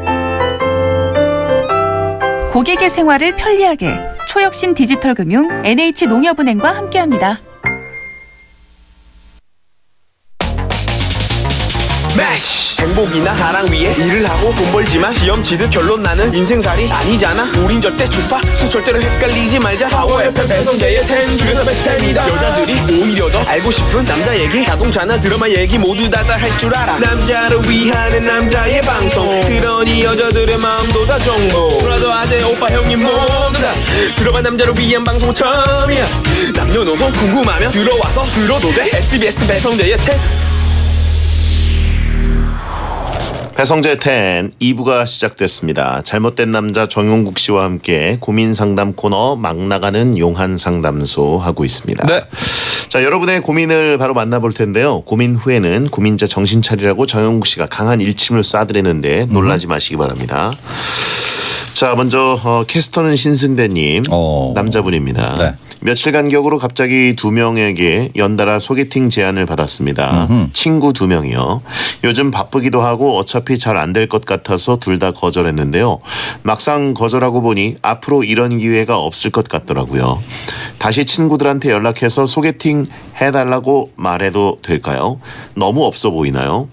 Speaker 7: 고객의 생활을 편리하게 초혁신 디지털 금융 NH농협은행과 함께합니다.
Speaker 14: 매시 행복이나 사랑 위해 일을 하고 돈 벌지만 시험 치듯 결론 나는 인생살이 아니잖아. 우린 절대 주파수 절대로 헷갈리지 말자. 파워 FM 배성재의 10 중에서 100템이다. 여자들이 오히려 더 알고 싶은 남자 얘기, 자동차나 드라마 얘기 모두 다 할 줄 알아. 남자를 위하는 남자의 방송, 그러니 여자들의 마음도 다 정보. 브라더 아재 오빠 형님 모두 다 들어봐. 남자를 위한 방송 처음이야. 남녀노소 궁금하면 들어와서 들어도 돼. SBS 배성재의 10.
Speaker 2: 배성재 10 2부가 시작됐습니다. 잘못된 남자 정용국 씨와 함께 고민 상담 코너 막 나가는 용한 상담소 하고 있습니다.
Speaker 10: 네.
Speaker 2: 자, 여러분의 고민을 바로 만나볼 텐데요. 고민 후에는 고민자 정신 차리라고 정용국 씨가 강한 일침을 쏴드리는데 놀라지 마시기 바랍니다. 자, 먼저 캐스터는 신승대님, 남자분입니다.
Speaker 10: 네.
Speaker 2: 며칠 간격으로 갑자기 2명에게 연달아 소개팅 제안을 받았습니다. 친구 2명이요. 요즘 바쁘기도 하고 어차피 잘 안 될 것 같아서 둘 다 거절했는데요. 막상 거절하고 보니 앞으로 이런 기회가 없을 것 같더라고요. 다시 친구들한테 연락해서 소개팅 해달라고 말해도 될까요? 너무 없어 보이나요?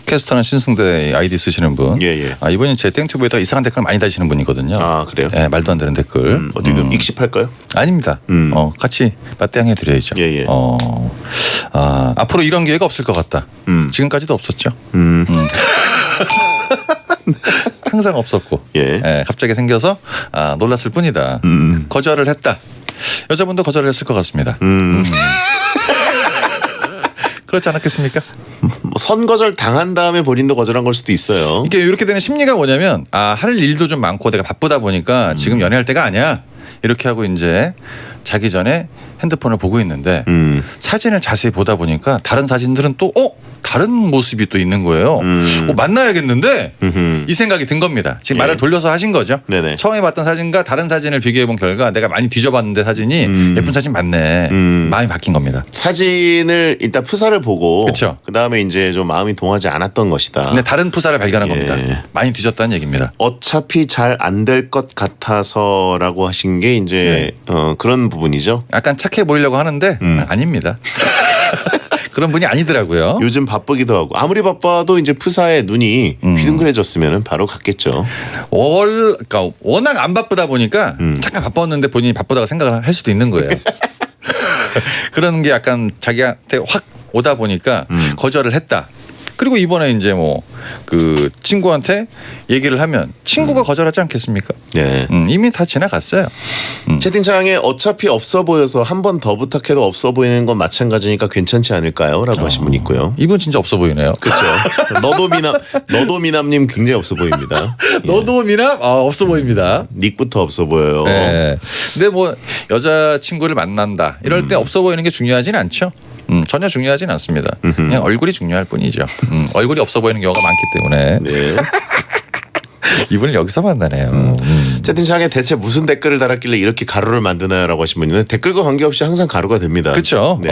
Speaker 10: 캐스터는 신승대 아이디 쓰시는 분.
Speaker 2: 예.
Speaker 10: 아, 이분이 제 땡튜브에다 이상한 댓글 많이 다시는 분이거든요.
Speaker 2: 아, 그래요?
Speaker 10: 예, 말도 안 되는 댓글.
Speaker 2: 어디 그 익십할까요?
Speaker 10: 아닙니다. 같이 맞대응해 드려야죠.
Speaker 2: 예.
Speaker 10: 앞으로 이런 기회가 없을 것 같다. 지금까지도 없었죠. 항상 없었고, 갑자기 생겨서 놀랐을 뿐이다. 거절을 했다. 여자분도 거절을 했을 것 같습니다. 그렇지 않았겠습니까?
Speaker 2: 선거절 당한 다음에 본인도 거절한 걸 수도 있어요.
Speaker 10: 이게 이렇게 되는 심리가 뭐냐면, 할 일도 좀 많고 내가 바쁘다 보니까 지금 연애할 때가 아니야. 이렇게 하고 이제 자기 전에 핸드폰을 보고 있는데 사진을 자세히 보다 보니까 다른 사진들은 또 다른 모습이 또 있는 거예요. 만나야겠는데 이 생각이 든 겁니다. 지금 말을 돌려서 하신 거죠.
Speaker 2: 네네.
Speaker 10: 처음에 봤던 사진과 다른 사진을 비교해 본 결과 내가 많이 뒤져봤는데 사진이 예쁜 사진 맞네. 마음이 바뀐 겁니다.
Speaker 2: 사진을 일단 푸사를 보고
Speaker 10: 그쵸.
Speaker 2: 그다음에 이제 좀 마음이 동하지 않았던 것이다.
Speaker 10: 근데 다른 푸사를 발견한 겁니다. 많이 뒤졌다는 얘기입니다.
Speaker 2: 어차피 잘 안 될 것 같아서라고 하신 게 이제 그런 부분이죠.
Speaker 10: 약간 착해 보이려고 하는데 아닙니다. 그런 분이 아니더라고요.
Speaker 2: 요즘 바쁘기도 하고 아무리 바빠도 이제 푸사에 눈이 휘둥그레졌으면 바로 갔겠죠.
Speaker 10: 그러니까 워낙 안 바쁘다 보니까 잠깐 바빴는데 본인이 바쁘다고 생각을 할 수도 있는 거예요. 그런 게 약간 자기한테 확 오다 보니까 거절을 했다. 그리고 이번에 이제 뭐 그 친구한테 얘기를 하면 친구가 거절하지 않겠습니까?
Speaker 2: 네.
Speaker 10: 이미 다 지나갔어요.
Speaker 2: 채팅창에 어차피 없어 보여서 한 번 더 부탁해도 없어 보이는 건 마찬가지니까 괜찮지 않을까요? 라고 하신 분 있고요.
Speaker 10: 이분 진짜 없어 보이네요.
Speaker 2: 그렇죠. 너도 미남님 굉장히 없어 보입니다.
Speaker 10: 너도 미남? 없어 보입니다.
Speaker 2: 닉부터 없어 보여요.
Speaker 10: 네. 근데 뭐 여자 친구를 만난다 이럴 때 없어 보이는 게 중요하진 않죠. 전혀 중요하진 않습니다. 그냥 얼굴이 중요할 뿐이죠. 얼굴이 없어 보이는 경우가 많기 때문에.
Speaker 2: 네.
Speaker 10: 이분을 여기서 만나네요.
Speaker 2: 채팅창에 대체 무슨 댓글을 달았길래 이렇게 가루를 만드나요라고 하신 분이는 댓글과 관계없이 항상 가루가 됩니다.
Speaker 10: 그렇죠.
Speaker 2: 네.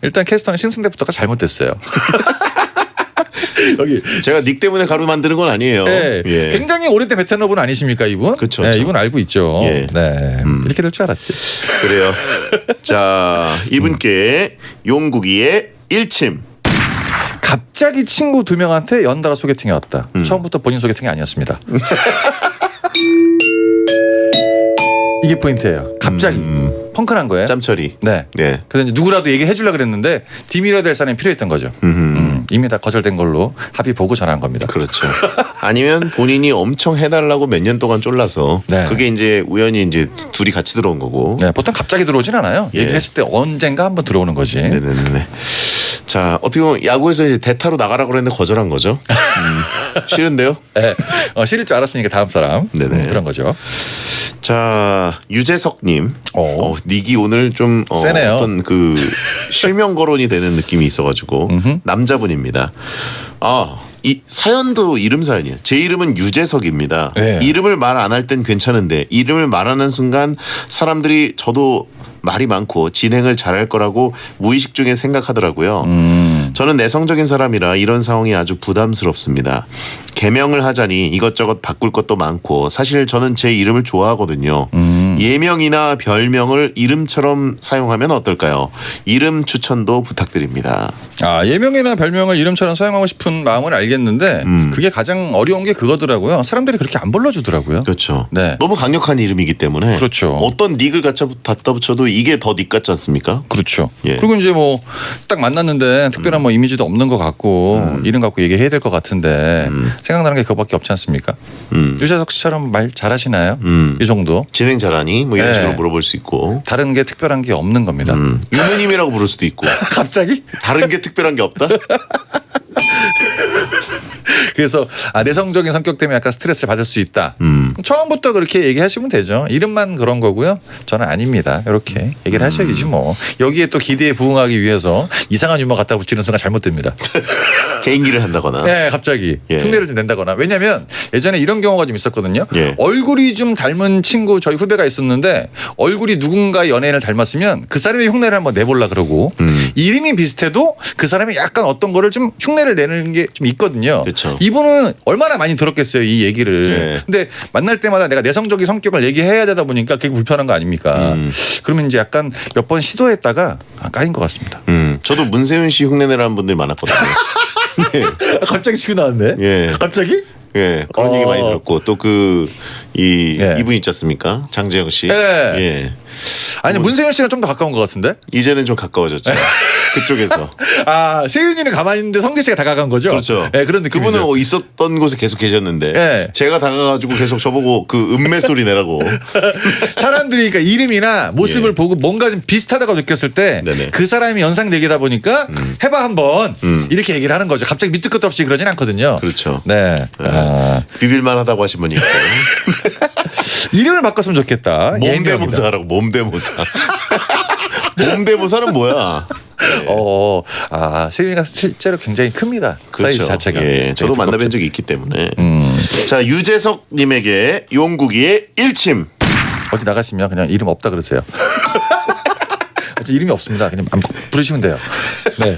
Speaker 10: 일단 캐스터는 신승대부터가 잘못됐어요. 여기
Speaker 2: 제가 닉 때문에 가루 만드는 건 아니에요.
Speaker 10: 네.
Speaker 2: 예.
Speaker 10: 굉장히 오래된 베테랑분 아니십니까 이분?
Speaker 2: 그렇죠.
Speaker 10: 네, 이분 알고 있죠.
Speaker 2: 예.
Speaker 10: 네. 이렇게 될 줄 알았지.
Speaker 2: 그래요. 자, 이분께 용국이의 일침.
Speaker 10: 갑자기 친구 2명한테 연달아 소개팅이 왔다. 처음부터 본인 소개팅이 아니었습니다. 이게 포인트예요. 갑자기 펑크난 거예요.
Speaker 2: 짬처리.
Speaker 10: 네. 그래서 이제 누구라도 얘기해 주려고 그랬는데 디밀어야 될 사람이 필요했던 거죠. 이미 다 거절된 걸로 합의 보고 전화한 겁니다.
Speaker 2: 그렇죠. 아니면 본인이 엄청 해달라고 몇 년 동안 쫄라서
Speaker 10: 네.
Speaker 2: 그게 이제 우연히 이제 둘이 같이 들어온 거고.
Speaker 10: 네, 보통 갑자기 들어오진 않아요.
Speaker 2: 예.
Speaker 10: 얘기를 했을 때 언젠가 한번 들어오는 거지.
Speaker 2: 네네네. 자, 어떻게 보면 야구에서 이제 대타로 나가라고 그랬는데 거절한 거죠. 싫은데요?
Speaker 10: 네. 싫을 줄 알았으니까 다음 사람.
Speaker 2: 네네.
Speaker 10: 그런 거죠.
Speaker 2: 자, 유재석님. 닉이 오늘 좀
Speaker 10: 세네요.
Speaker 2: 어떤 그 실명 거론이 되는 느낌이 있어가지고 남자분입니다. 이 사연도 이름 사연이에요. 제 이름은 유재석입니다.
Speaker 10: 네.
Speaker 2: 이름을 말 안 할 땐 괜찮은데 이름을 말하는 순간 사람들이 저도 말이 많고 진행을 잘할 거라고 무의식 중에 생각하더라고요. 저는 내성적인 사람이라 이런 상황이 아주 부담스럽습니다. 개명을 하자니 이것저것 바꿀 것도 많고 사실 저는 제 이름을 좋아하거든요. 예명이나 별명을 이름처럼 사용하면 어떨까요? 이름 추천도 부탁드립니다.
Speaker 10: 예명이나 별명을 이름처럼 사용하고 싶은 마음을 알겠는데 그게 가장 어려운 게 그거더라고요. 사람들이 그렇게 안 불러주더라고요.
Speaker 2: 그렇죠.
Speaker 10: 네.
Speaker 2: 너무 강력한 이름이기 때문에
Speaker 10: 그렇죠.
Speaker 2: 어떤 닉을 갖다 붙여도 이게 더 닉 같지 않습니까?
Speaker 10: 그렇죠.
Speaker 2: 예.
Speaker 10: 그리고 이제 뭐 딱 만났는데 특별한 뭐 이미지도 없는 것 같고 이름 갖고 얘기해야 될 것 같은데 생각나는 게 그거밖에 없지 않습니까? 유재석 씨처럼 말 잘하시나요? 이 정도.
Speaker 2: 진행 잘하니? 뭐 이런
Speaker 10: 네.
Speaker 2: 식으로 물어볼 수 있고.
Speaker 10: 다른 게 특별한 게 없는 겁니다.
Speaker 2: 유느님이라고 부를 수도 있고.
Speaker 10: 갑자기?
Speaker 2: 다른 게 특별한 게 없다?
Speaker 10: 그래서 내성적인 성격 때문에 약간 스트레스를 받을 수 있다. 처음부터 그렇게 얘기하시면 되죠. 이름만 그런 거고요. 저는 아닙니다. 이렇게 얘기를 하셔야지 뭐. 여기에 또 기대에 부응하기 위해서 이상한 유머 갖다 붙이는 순간 잘못됩니다.
Speaker 2: 개인기를 한다거나.
Speaker 10: 네, 갑자기 흉내를 좀 낸다거나. 왜냐하면 예전에 이런 경우가 좀 있었거든요.
Speaker 2: 예.
Speaker 10: 얼굴이 좀 닮은 친구 저희 후배가 있었는데 얼굴이 누군가 연예인을 닮았으면 그 사람의 흉내를 한번 내보려 그러고 이름이 비슷해도 그 사람이 약간 어떤 거를 좀 흉내를 내는 게 좀 있거든요.
Speaker 2: 그렇죠.
Speaker 10: 이분은 얼마나 많이 들었겠어요, 이 얘기를.
Speaker 2: 네.
Speaker 10: 근데 만날 때마다 내가 내성적인 성격을 얘기해야 되다 보니까 그게 불편한 거 아닙니까? 그러면 이제 약간 몇 번 시도했다가 까인 것 같습니다.
Speaker 2: 저도 문세윤 씨 흉내내라는 분들이 많았거든요.
Speaker 10: 갑자기 치고 나왔네.
Speaker 2: 예.
Speaker 10: 갑자기?
Speaker 2: 예, 그런 얘기 많이 들었고 또 이분 있지 않습니까? 장재영 씨.
Speaker 10: 예.
Speaker 2: 예.
Speaker 10: 아니 문세윤 씨는 좀 더 가까운 것 같은데?
Speaker 2: 이제는 좀 가까워졌죠. 그쪽에서.
Speaker 10: 세윤이는 가만히 있는데 성재 씨가 다가간 거죠?
Speaker 2: 그렇죠.
Speaker 10: 네, 그런 느낌이죠.
Speaker 2: 그분은 있었던 곳에 계속 계셨는데
Speaker 10: 예.
Speaker 2: 제가 다가가지고 계속 저보고 그 음매 소리 내라고.
Speaker 10: 사람들이 그러니까 이름이나 모습을
Speaker 2: 예.
Speaker 10: 보고 뭔가 좀 비슷하다고 느꼈을 때
Speaker 2: 네네.
Speaker 10: 그 사람이 연상되기다 보니까 해봐 한번 이렇게 얘기를 하는 거죠. 갑자기 밑도 끝도 없이 그러진 않거든요.
Speaker 2: 그렇죠.
Speaker 10: 네.
Speaker 2: 비빌만 하다고 하신 분이 있고.
Speaker 10: 이름을 바꿨으면 좋겠다.
Speaker 2: 몸대모사 하라고. 몸대모사. 몸대모사는 뭐야?
Speaker 10: 세윤이가 실제로 굉장히 큽니다.
Speaker 2: 그렇죠.
Speaker 10: 사이즈 자체가.
Speaker 2: 예, 저도
Speaker 10: 되게
Speaker 2: 만나뵌
Speaker 10: 두껍죠.
Speaker 2: 적이 있기 때문에. 자, 유재석님에게 용국이의 일침.
Speaker 10: 어디 나가시면 그냥 이름 없다 그러세요. 이름이 없습니다. 그냥 부르시면 돼요. 네.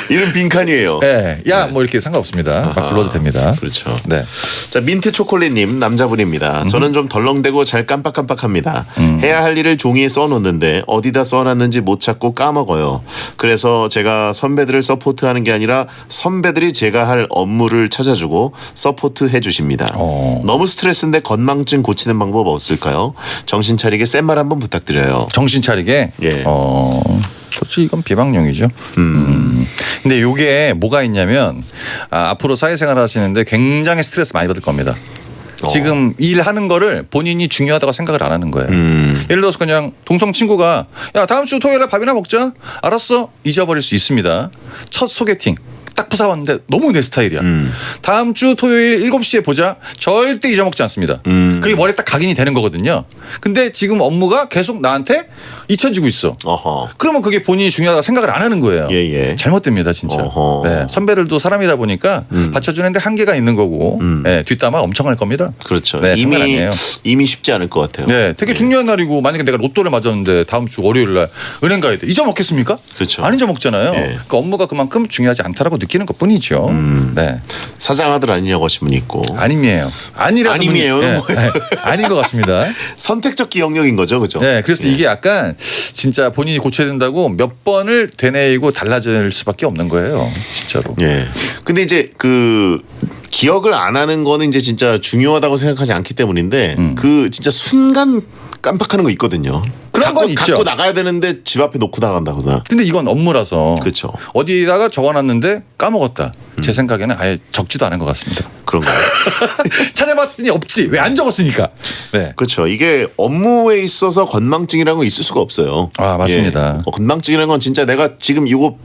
Speaker 2: 이름 빈칸이에요.
Speaker 10: 네. 뭐 이렇게 상관없습니다. 막 불러도 됩니다.
Speaker 2: 그렇죠.
Speaker 10: 네.
Speaker 2: 자, 민트 초콜릿님 남자분입니다. 저는 좀 덜렁대고 잘 깜빡깜빡합니다. 해야 할 일을 종이에 써놓는데 어디다 써놨는지 못 찾고 까먹어요. 그래서 제가 선배들을 서포트하는 게 아니라 선배들이 제가 할 업무를 찾아주고 서포트해 주십니다. 너무 스트레스인데 건망증 고치는 방법 없을까요? 정신 차리게 센 말 한번 부탁드려요.
Speaker 10: 정신 차리게.
Speaker 2: 예.
Speaker 10: 솔직히 이건 비방용이죠. 근데 이게 뭐가 있냐면 앞으로 사회생활 하시는데 굉장히 스트레스 많이 받을 겁니다. 지금 일하는 거를 본인이 중요하다고 생각을 안 하는 거예요. 예를 들어서 그냥 동성 친구가 야 다음 주 토요일에 밥이나 먹자. 알았어. 잊어버릴 수 있습니다. 첫 소개팅. 딱 부사왔는데 너무 내 스타일이야. 다음 주 토요일 7시에 보자. 절대 잊어먹지 않습니다. 그게 머리에 딱 각인이 되는 거거든요. 근데 지금 업무가 계속 나한테 잊혀지고 있어. 그러면 그게 본인이 중요하다고 생각을 안 하는 거예요.
Speaker 2: 예.
Speaker 10: 잘못됩니다 진짜. 네, 선배들도 사람이다 보니까 받쳐주는데 한계가 있는 거고 네, 뒷담화 엄청 할 겁니다.
Speaker 2: 그렇죠.
Speaker 10: 네, 장난 아니에요.
Speaker 2: 이미 쉽지 않을 것 같아요.
Speaker 10: 네, 되게 중요한 날이고 만약에 내가 로또를 맞았는데 다음 주 월요일 날 은행 가야 돼. 잊어먹겠습니까?
Speaker 2: 그렇죠.
Speaker 10: 안 잊어먹잖아요. 그러니까 업무가 그만큼 중요하지 않다라고 느끼는 것뿐이죠. 네.
Speaker 2: 사장 아들 아니냐고 하신 분이 있고.
Speaker 10: 아님이에요. 아니라서
Speaker 2: 아님이에요?
Speaker 10: 네, 아닌 것 같습니다.
Speaker 2: 선택적 기억력인 거죠, 그죠?
Speaker 10: 네, 그래서 이게 약간 진짜 본인이 고쳐야 된다고 몇 번을 되뇌이고 달라질 수밖에 없는 거예요, 진짜로.
Speaker 2: 예. 근데 이제 그 기억을 안 하는 거는 이제 진짜 중요하다고 생각하지 않기 때문인데 그 진짜 순간 깜빡하는 거 있거든요.
Speaker 10: 있죠.
Speaker 2: 갖고 나가야 되는데 집 앞에 놓고 나간다거나.
Speaker 10: 근데 이건 업무라서
Speaker 2: 그렇죠.
Speaker 10: 어디다가 적어놨는데 까먹었다. 제 생각에는 아예 적지도 않은 것 같습니다.
Speaker 2: 그런가요?
Speaker 10: 찾아봤더니 없지. 왜 안 적었으니까. 네.
Speaker 2: 그렇죠. 이게 업무에 있어서 건망증이라는 건 있을 수가 없어요.
Speaker 10: 아 맞습니다.
Speaker 2: 건망증이라는 건 진짜 내가 지금 이거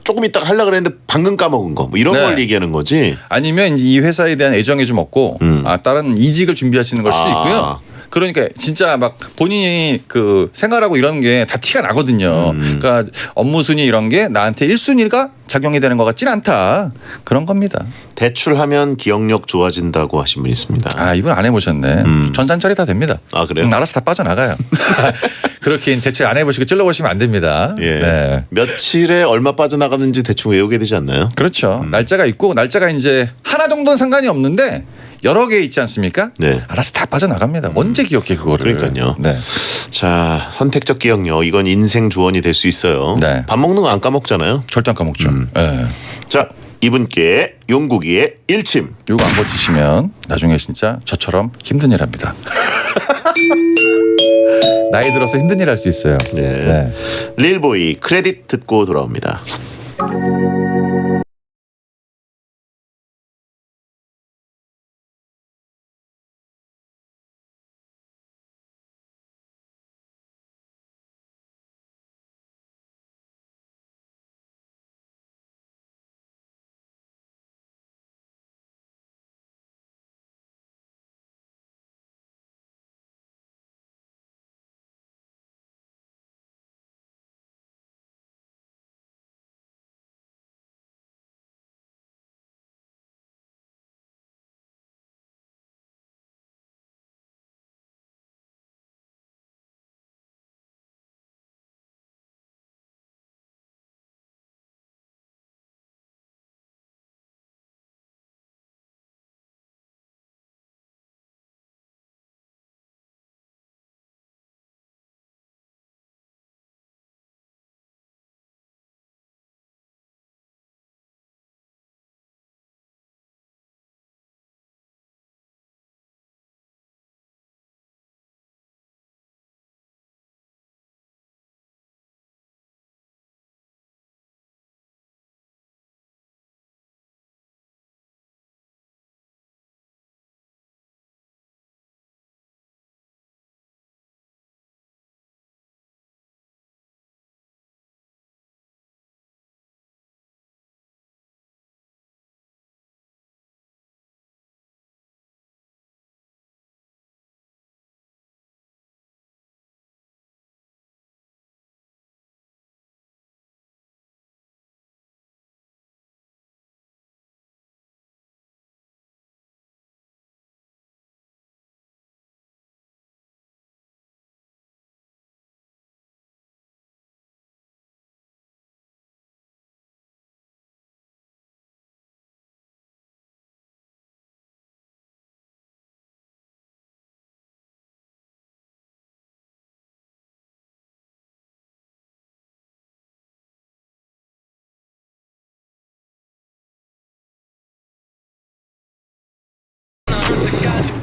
Speaker 2: 조금 있다가 하려고 그랬는데 방금 까먹은 거 뭐 이런 걸 얘기하는 거지.
Speaker 10: 아니면 이제 이 회사에 대한 애정이 좀 없고 다른 이직을 준비하시는 걸 수도 있고요. 그러니까 진짜 막 본인이 그 생활하고 이런 게 다 티가 나거든요. 그러니까 업무 순위 이런 게 나한테 1순위가 작용이 되는 것 같진 않다. 그런 겁니다.
Speaker 2: 대출하면 기억력 좋아진다고 하신 분이 있습니다.
Speaker 10: 아 이분 안 해보셨네. 전산 처리 다 됩니다.
Speaker 2: 아 그래요?
Speaker 10: 알아서 다 빠져나가요. 그렇게 대출 안 해보시고 찔러보시면 안 됩니다.
Speaker 2: 예.
Speaker 10: 네.
Speaker 2: 며칠에 얼마 빠져나가는지 대충 외우게 되지 않나요?
Speaker 10: 그렇죠. 날짜가 있고 날짜가 이제 하나 정도는 상관이 없는데 여러 개 있지 않습니까?
Speaker 2: 네.
Speaker 10: 알아서 다 빠져나갑니다. 언제 기억해 그거를.
Speaker 2: 그러니까요.
Speaker 10: 네.
Speaker 2: 자, 선택적 기억력 이건 인생 조언이 될 수 있어요.
Speaker 10: 네.
Speaker 2: 밥 먹는 거 안 까먹잖아요.
Speaker 10: 절대 안 까먹죠. 네.
Speaker 2: 자, 이분께 용국이의 일침.
Speaker 10: 이거 안 버티시면 나중에 진짜 저처럼 힘든 일 합니다. 나이 들어서 힘든 일 할 수 있어요.
Speaker 2: 네. 릴보이 크레딧 듣고 돌아옵니다.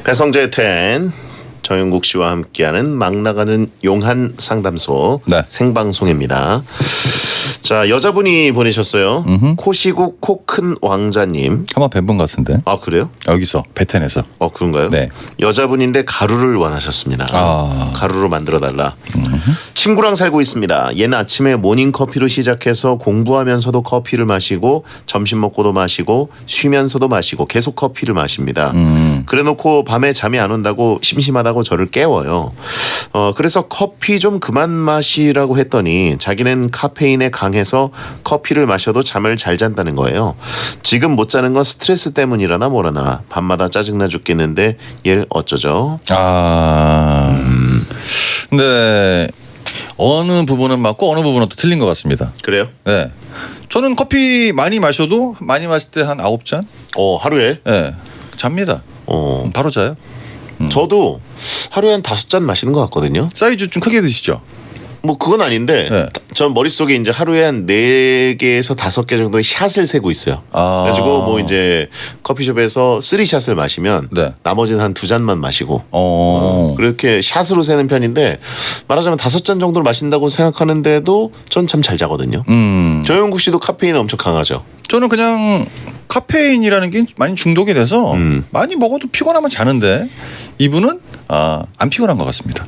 Speaker 2: 배성재의 텐 정영국 씨와 함께하는 막 나가는 용한 상담소 생방송입니다. 자, 여자분이 보내셨어요. 코시국 코 큰 왕자님.
Speaker 10: 한번 뵌 분 같은데.
Speaker 2: 아 그래요?
Speaker 10: 여기서 베텐에서.
Speaker 2: 그런가요?
Speaker 10: 네.
Speaker 2: 여자분인데 가루를 원하셨습니다. 가루로 만들어달라. 친구랑 살고 있습니다. 얘는 아침에 모닝커피로 시작해서 공부하면서도 커피를 마시고 점심 먹고도 마시고 쉬면서도 마시고 계속 커피를 마십니다. 그래놓고 밤에 잠이 안 온다고 심심하다고 저를 깨워요. 그래서 커피 좀 그만 마시라고 했더니 자기는 카페인에 강해서 커피를 마셔도 잠을 잘 잔다는 거예요. 지금 못 자는 건 스트레스 때문이라나 뭐라나 밤마다 짜증나 죽겠는데 얘를 어쩌죠?
Speaker 10: 근데 어느 부분은 맞고 어느 부분은 또 틀린 것 같습니다.
Speaker 2: 그래요?
Speaker 10: 네. 저는 커피 많이 마셔도 많이 마실 때 한 9잔?
Speaker 2: 하루에?
Speaker 10: 네. 잡니다. 바로 자요.
Speaker 2: 저도 하루에 한 5잔 마시는 것 같거든요.
Speaker 10: 사이즈 좀 크게 드시죠?
Speaker 2: 뭐 그건 아닌데 전 머릿속에 이제 하루에 한 4개에서 5개 정도의 샷을 세고 있어요. 그래가지고 뭐 이제 커피숍에서 3샷을 마시면 나머지는 한 2잔만 마시고 그렇게 샷으로 세는 편인데 말하자면 5잔 정도를 마신다고 생각하는데도 전 참 잘 자거든요. 조영국 씨도 카페인 엄청 강하죠.
Speaker 10: 저는 그냥 카페인이라는 게 많이 중독이 돼서 많이 먹어도 피곤하면 자는데 이분은 안 피곤한 것 같습니다.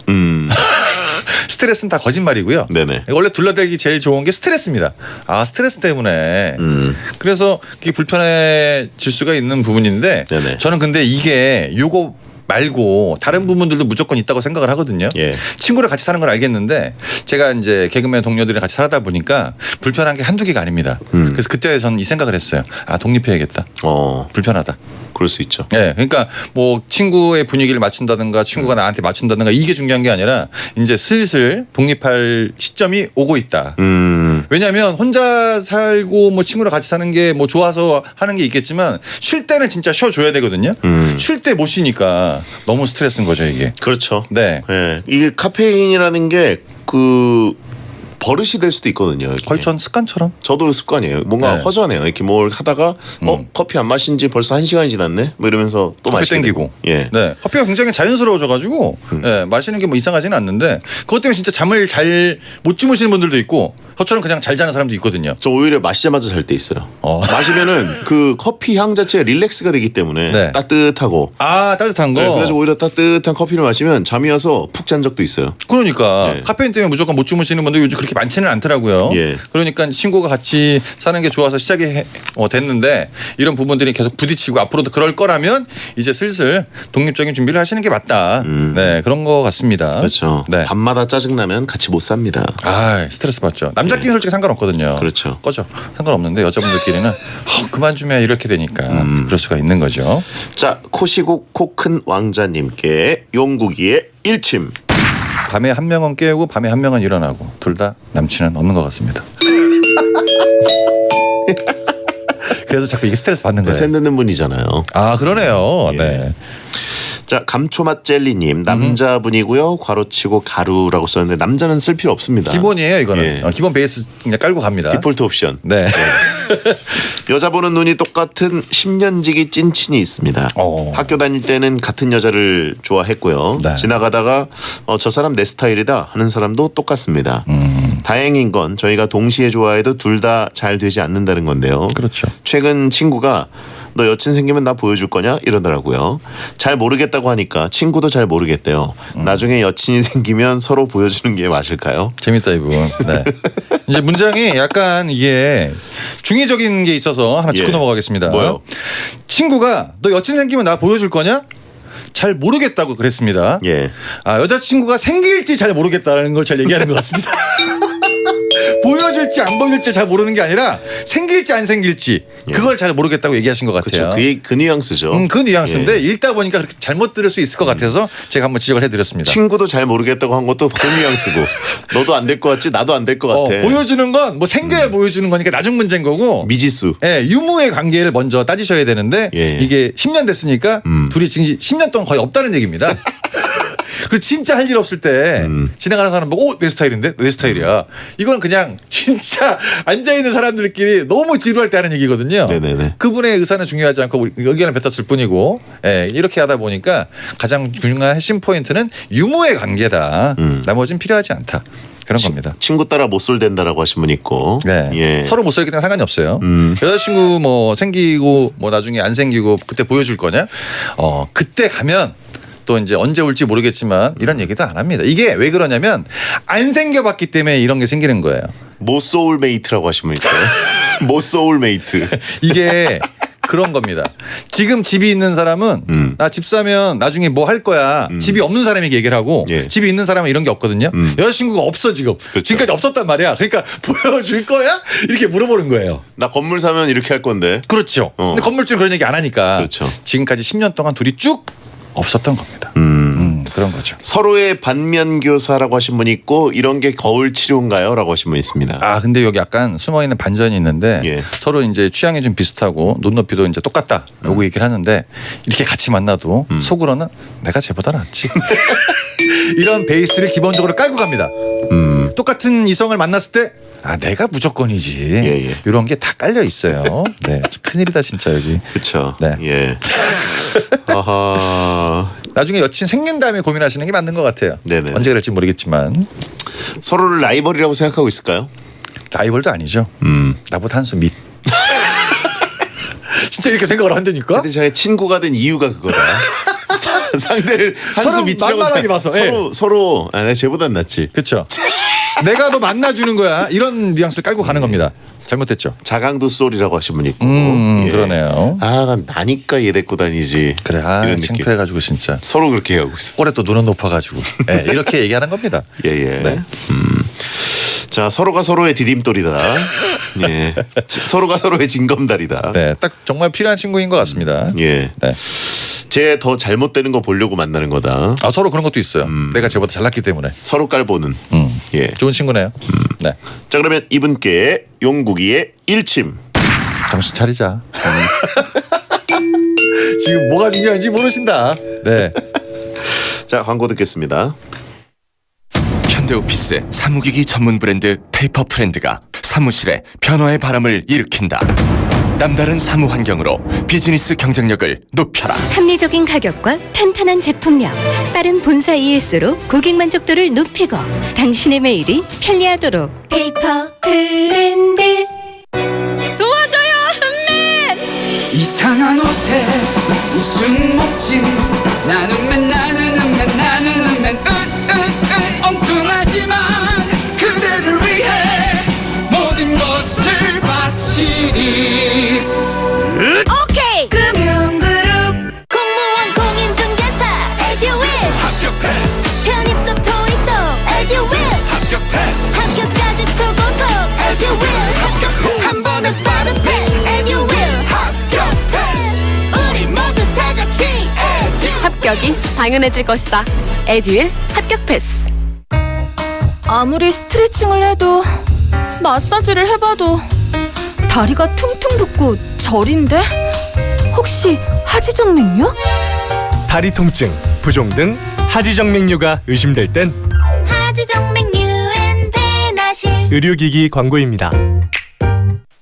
Speaker 10: 스트레스는 다 거짓말이고요.
Speaker 2: 네네.
Speaker 10: 원래 둘러대기 제일 좋은 게 스트레스입니다. 스트레스 때문에. 그래서 그게 불편해질 수가 있는 부분인데
Speaker 2: 네네.
Speaker 10: 저는 근데 이게 요거 말고 다른 부분들도 무조건 있다고 생각을 하거든요. 친구를 같이 사는 걸 알겠는데 제가 이제 개그맨 동료들이랑 같이 살다 보니까 불편한 게 한두 개가 아닙니다. 그래서 그때 저는 이 생각을 했어요. 독립해야겠다. 불편하다.
Speaker 2: 그럴 수 있죠.
Speaker 10: 네, 그러니까 뭐 친구의 분위기를 맞춘다든가 친구가 나한테 맞춘다든가 이게 중요한 게 아니라 이제 슬슬 독립할 시점이 오고 있다. 왜냐하면 혼자 살고 뭐 친구랑 같이 사는 게 뭐 좋아서 하는 게 있겠지만 쉴 때는 진짜 쉬어줘야 되거든요. 쉴 때 못 쉬니까 너무 스트레스인 거죠 이게.
Speaker 2: 그렇죠.
Speaker 10: 네.
Speaker 2: 이게 카페인이라는 게 버릇이 될 수도 있거든요. 이렇게.
Speaker 10: 거의 전 습관처럼.
Speaker 2: 저도 습관이에요. 뭔가 허전해요. 이렇게 뭘 하다가 커피 안 마신 지 벌써 1시간이 지났네? 뭐 이러면서 또
Speaker 10: 커피
Speaker 2: 마시게
Speaker 10: 땡기고.
Speaker 2: 되고.
Speaker 10: 네. 커피가 굉장히 자연스러워져가지고 마시는 게 뭐 이상하지는 않는데 그것 때문에 진짜 잠을 잘 못 주무시는 분들도 있고 저처럼 그냥 잘 자는 사람도 있거든요.
Speaker 2: 저 오히려 마시자마자 잘 때 있어요. 마시면은 그 커피 향 자체가 릴렉스가 되기 때문에 따뜻하고.
Speaker 10: 따뜻한 거.
Speaker 2: 네, 그래서 오히려 따뜻한 커피를 마시면 잠이 와서 푹 잔 적도 있어요.
Speaker 10: 그러니까 카페인 때문에 무조건 못 주무시는 분들 요즘 그렇게 많지는 않더라고요. 그러니까 친구가 같이 사는 게 좋아서 시작이 됐는데 이런 부분들이 계속 부딪히고 앞으로도 그럴 거라면 이제 슬슬 독립적인 준비를 하시는 게 맞다. 네, 그런 거 같습니다.
Speaker 2: 그렇죠.
Speaker 10: 네.
Speaker 2: 밤마다 짜증나면 같이 못 삽니다.
Speaker 10: 스트레스 받죠. 남자끼리는 솔직히 상관없거든요.
Speaker 2: 그렇죠.
Speaker 10: 꺼져. 상관없는데 여자분들끼리는 그만 좀 해 이렇게 되니까 그럴 수가 있는 거죠.
Speaker 2: 자, 코시국 코큰 왕자님께 용국이의 일침.
Speaker 10: 밤에 한 명은 깨우고 밤에 한 명은 일어나고 둘 다 남친은 없는 것 같습니다. 그래서 자꾸 이게 스트레스 받는 거예요.
Speaker 2: 팬 듣는 분이잖아요.
Speaker 10: 그러네요. 네.
Speaker 2: 자, 감초맛 젤리님 남자분이고요. 괄호치고 가루라고 썼는데 남자는 쓸 필요 없습니다.
Speaker 10: 기본이에요 이거는. 기본 베이스 그냥 깔고 갑니다.
Speaker 2: 디폴트 옵션.
Speaker 10: 네.
Speaker 2: 여자 보는 눈이 똑같은 10년지기 찐친이 있습니다. 학교 다닐 때는 같은 여자를 좋아했고요. 지나가다가 저 사람 내 스타일이다 하는 사람도 똑같습니다. 다행인 건 저희가 동시에 좋아해도 둘 다 잘 되지 않는다는 건데요.
Speaker 10: 그렇죠.
Speaker 2: 최근 친구가 너 여친 생기면 나 보여줄 거냐 이러더라고요. 잘 모르겠다고 하니까 친구도 잘 모르겠대요. 나중에 여친이 생기면 서로 보여주는 게 맞을까요?
Speaker 10: 재밌다 이 부분. 네. 이제 문장이 약간 이게 중의적인 게 있어서 하나 짚고 넘어가겠습니다.
Speaker 2: 뭐요?
Speaker 10: 친구가 너 여친 생기면 나 보여줄 거냐? 잘 모르겠다고 그랬습니다. 여자친구가 생길지 잘 모르겠다는 걸 잘 얘기하는 것 같습니다. 보여줄지 안 보여줄지 잘 모르는 게 아니라 생길지 안 생길지 그걸 잘 모르겠다고 얘기하신 것 같아요.
Speaker 2: 그렇죠. 그 뉘앙스죠.
Speaker 10: 그 뉘앙스인데 읽다 보니까 그렇게 잘못 들을 수 있을 것 같아서 제가 한번 지적을 해드렸습니다.
Speaker 2: 친구도 잘 모르겠다고 한 것도 그 뉘앙스고 너도 안 될 것 같지 나도 안 될 것 같아.
Speaker 10: 보여주는 건 뭐 생겨야 보여주는 거니까 나중 문제인 거고
Speaker 2: 미지수.
Speaker 10: 유무의 관계를 먼저 따지셔야 되는데 이게 10년 됐으니까 둘이 지금 10년 동안 거의 없다는 얘기입니다. 그리고 진짜 할 일 없을 때 지나가는 사람 보고 내 스타일인데? 내 스타일이야. 이건 그냥 진짜 앉아있는 사람들끼리 너무 지루할 때 하는 얘기거든요.
Speaker 2: 네네네.
Speaker 10: 그분의 의사는 중요하지 않고 의견을 뱉었을 뿐이고 이렇게 하다 보니까 가장 중요한 핵심 포인트는 유무의 관계다. 나머지는 필요하지 않다. 그런 겁니다.
Speaker 2: 친구 따라 못쏠 된다라고 하신 분 있고.
Speaker 10: 서로 못 살기 때문에 상관이 없어요. 여자친구 뭐 생기고 뭐 나중에 안 생기고 그때 보여줄 거냐? 그때 가면 또 이제 언제 올지 모르겠지만 이런 얘기도 안 합니다. 이게 왜 그러냐면 안 생겨봤기 때문에 이런 게 생기는 거예요.
Speaker 2: 모소울메이트라고 하시면 있어요. 모소울메이트.
Speaker 10: 이게 그런 겁니다. 지금 집이 있는 사람은 나 집 사면 나중에 뭐 할 거야. 집이 없는 사람에게 얘기를 하고 집이 있는 사람은 이런 게 없거든요. 여자친구가 없어 지금.
Speaker 2: 그렇죠.
Speaker 10: 지금까지 없었단 말이야. 그러니까 보여줄 거야? 이렇게 물어보는 거예요.
Speaker 2: 나 건물 사면 이렇게 할 건데.
Speaker 10: 그렇죠. 근데 건물주는 그런 얘기 안 하니까.
Speaker 2: 그렇죠.
Speaker 10: 지금까지 10년 동안 둘이 쭉 없었던 겁니다. 그런 거죠.
Speaker 2: 서로의 반면교사라고 하신 분이 있고 이런 게 거울 치료인가요? 라고 하신 분이 있습니다.
Speaker 10: 근데 여기 약간 숨어있는 반전이 있는데 서로 이제 취향이 좀 비슷하고 눈높이도 이제 똑같다 라고 얘기를 하는데 이렇게 같이 만나도 속으로는 내가 쟤보다 낫지. 이런 베이스를 기본적으로 깔고 갑니다. 똑같은 이성을 만났을 때 내가 무조건이지. 이런 게 다 깔려 있어요. 네, 큰일이다 진짜 여기.
Speaker 2: 그렇죠.
Speaker 10: 네.
Speaker 2: 예. 아하.
Speaker 10: 나중에 여친 생긴 다음에 고민하시는 게 맞는 것 같아요.
Speaker 2: 네네.
Speaker 10: 언제 그럴지 모르겠지만
Speaker 2: 서로를 라이벌이라고 생각하고 있을까요?
Speaker 10: 라이벌도 아니죠. 나보다 한 수 밑. 진짜 이렇게 생각을 한다니까?
Speaker 2: 근데 제가 친구가 된 이유가 그거다. 상대를 한 수 밑이라고
Speaker 10: 만만하게 봐서
Speaker 2: 서로 내가 쟤보단 낫지.
Speaker 10: 그렇죠. 내가 너 만나주는 거야. 이런 뉘앙스를 깔고 가는 겁니다. 잘못됐죠.
Speaker 2: 자강도 쏠이라고 하신 분이 있고.
Speaker 10: 그러네요.
Speaker 2: 난 나니까 얘 데리고 다니지.
Speaker 10: 그래.
Speaker 2: 이런
Speaker 10: 창피해가지고 진짜.
Speaker 2: 서로 그렇게 하고 있어.
Speaker 10: 올해 또 눈은 높아가지고. 네, 이렇게 얘기하는 겁니다.
Speaker 2: 예.
Speaker 10: 네.
Speaker 2: 자, 서로가 서로의 디딤돌이다. 예. 서로가 서로의 징검다리다.
Speaker 10: 네, 딱 정말 필요한 친구인 것 같습니다.
Speaker 2: 예.
Speaker 10: 네.
Speaker 2: 쟤 더 잘못되는 거 보려고 만나는 거다.
Speaker 10: 서로 그런 것도 있어요. 내가 쟤보다 잘났기 때문에.
Speaker 2: 서로 깔보는. 예.
Speaker 10: 좋은 친구네요. 네.
Speaker 2: 자, 그러면 이분께 용국이의 일침.
Speaker 10: 정신 차리자. 지금 뭐가 중요한지 모르신다. 네.
Speaker 2: 자, 광고 듣겠습니다.
Speaker 4: 현대오피스 사무기기 전문 브랜드 페이퍼프렌드가 사무실에 변화의 바람을 일으킨다. 남다른 사무 환경으로 비즈니스 경쟁력을 높여라.
Speaker 5: 합리적인 가격과 탄탄한 제품력, 빠른 본사 ES로 고객 만족도를 높이고 당신의 매일이 편리하도록 페이퍼 브랜드.
Speaker 9: 도와줘요 흠맨. 이상한 옷에 웃음 먹지. 나는 맨 엉뚱하지만 그대를 위해 모든 것을 바치니.
Speaker 5: 오케이. 금융그룹 공무원 공인중개사 에듀윌
Speaker 6: 합격 패스.
Speaker 5: 편입도 토익도 에듀윌
Speaker 6: 합격 패스.
Speaker 5: 학교까지 초고속 에듀윌 합격 한 번에 빠른 패스 에듀윌
Speaker 6: 합격 패스.
Speaker 5: 우리 모두 다 같이 에듀.
Speaker 11: 합격이 당연해질 것이다. 에듀윌 합격 패스. 아무리 스트레칭을 해도 마사지를 해봐도 다리가 퉁퉁 붓고 저린데? 혹시 하지정맥류?
Speaker 15: 다리 통증, 부종 등 하지정맥류가 의심될 땐
Speaker 5: 하지정맥류엔 베나실
Speaker 15: 의료기기 광고입니다.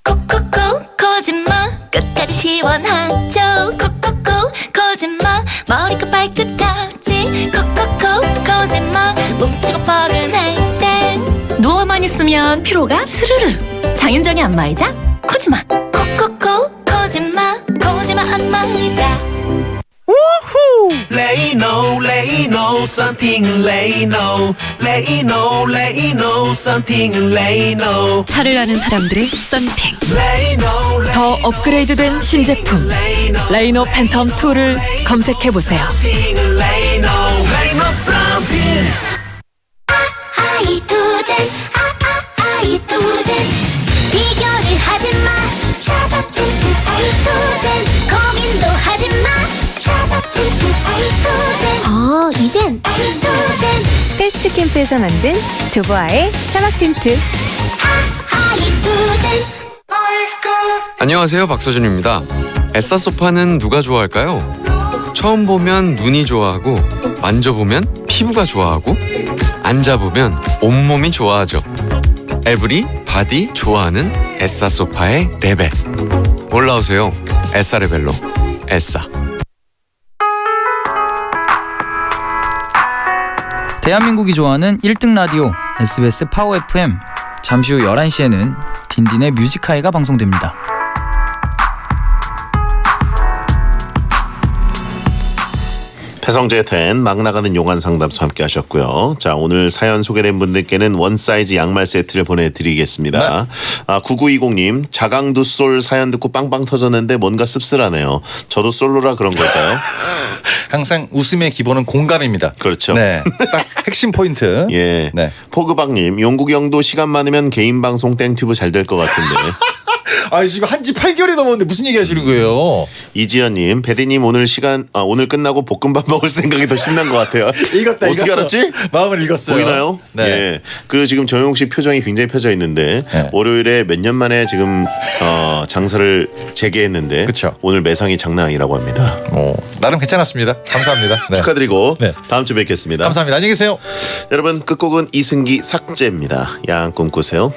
Speaker 5: 콕콕콕 거짓말 끝까지 시원하죠. 콕콕콕 거짓말 머리끝 발끝까지 콕콕콕 거짓말 뭉치고 뻐근할 땐
Speaker 7: 누워만 있으면 피로가 스르르. 장윤정의 안마의자 코지마.
Speaker 5: 콕콕콕 거짓말 안마의자.
Speaker 9: Lay no, something lay no. Lay no, something lay no.
Speaker 7: 차를 아는 사람들의 썬팅.
Speaker 9: Lay no,
Speaker 7: 더 업그레이드된 신제품 레이노 팬텀 2를 검색해보세요.
Speaker 9: lay no, something.
Speaker 5: 아이투젠 아이투젠 비교를 하지마. 아이투젠 고민도 하지마. 이젠 아이투젠
Speaker 16: 패스트 캠프에서 만든 조보아의 사막 텐트.
Speaker 5: 아이투젠
Speaker 17: 안녕하세요, 박서준입니다. 에싸 소파는 누가 좋아할까요? 처음 보면 눈이 좋아하고, 만져보면 피부가 좋아하고, 앉아보면 온몸이 좋아하죠. 에브리 바디 좋아하는 에싸 소파의 레벨. 올라오세요. 에싸 레벨로. 에싸.
Speaker 18: 대한민국이 좋아하는 1등 라디오 SBS 파워 FM. 잠시 후 11시에는 딘딘의 뮤직하이가 방송됩니다.
Speaker 2: 배성재의 텐 막 나가는 용안 상담소 함께 하셨고요. 자, 오늘 사연 소개된 분들께는 원 사이즈 양말 세트를 보내드리겠습니다. 9920님 자강두 솔 사연 듣고 빵빵 터졌는데 뭔가 씁쓸하네요. 저도 솔로라 그런 걸까요?
Speaker 10: 항상 웃음의 기본은 공감입니다.
Speaker 2: 그렇죠.
Speaker 10: 네, 딱 핵심 포인트.
Speaker 2: 예.
Speaker 10: 네.
Speaker 2: 포그박님 용국이 형도 시간 많으면 개인 방송 땡튜브 잘 될 것 같은데.
Speaker 10: 아 지금 한지 8개월이 넘었는데 무슨 얘기 하시는 거예요?
Speaker 2: 이지연님, 배디님 오늘 끝나고 볶음밥 먹을 생각이 더 신난 것 같아요.
Speaker 10: 읽었다.
Speaker 2: 어떻게 알았지?
Speaker 10: 마음을 읽었어요.
Speaker 2: 보이나요?
Speaker 10: 네.
Speaker 2: 예. 그리고 지금 정용 씨 표정이 굉장히 펴져 있는데
Speaker 10: 네.
Speaker 2: 월요일에 몇 년 만에 지금 장사를 재개했는데
Speaker 10: 그쵸.
Speaker 2: 오늘 매상이 장난 아니라고 합니다.
Speaker 10: 나름 괜찮았습니다. 감사합니다. 네.
Speaker 2: 축하드리고
Speaker 10: 네.
Speaker 2: 다음 주 뵙겠습니다.
Speaker 10: 감사합니다. 안녕히 계세요.
Speaker 2: 여러분 끝곡은 이승기 삭제입니다. 야한 꿈 꾸세요.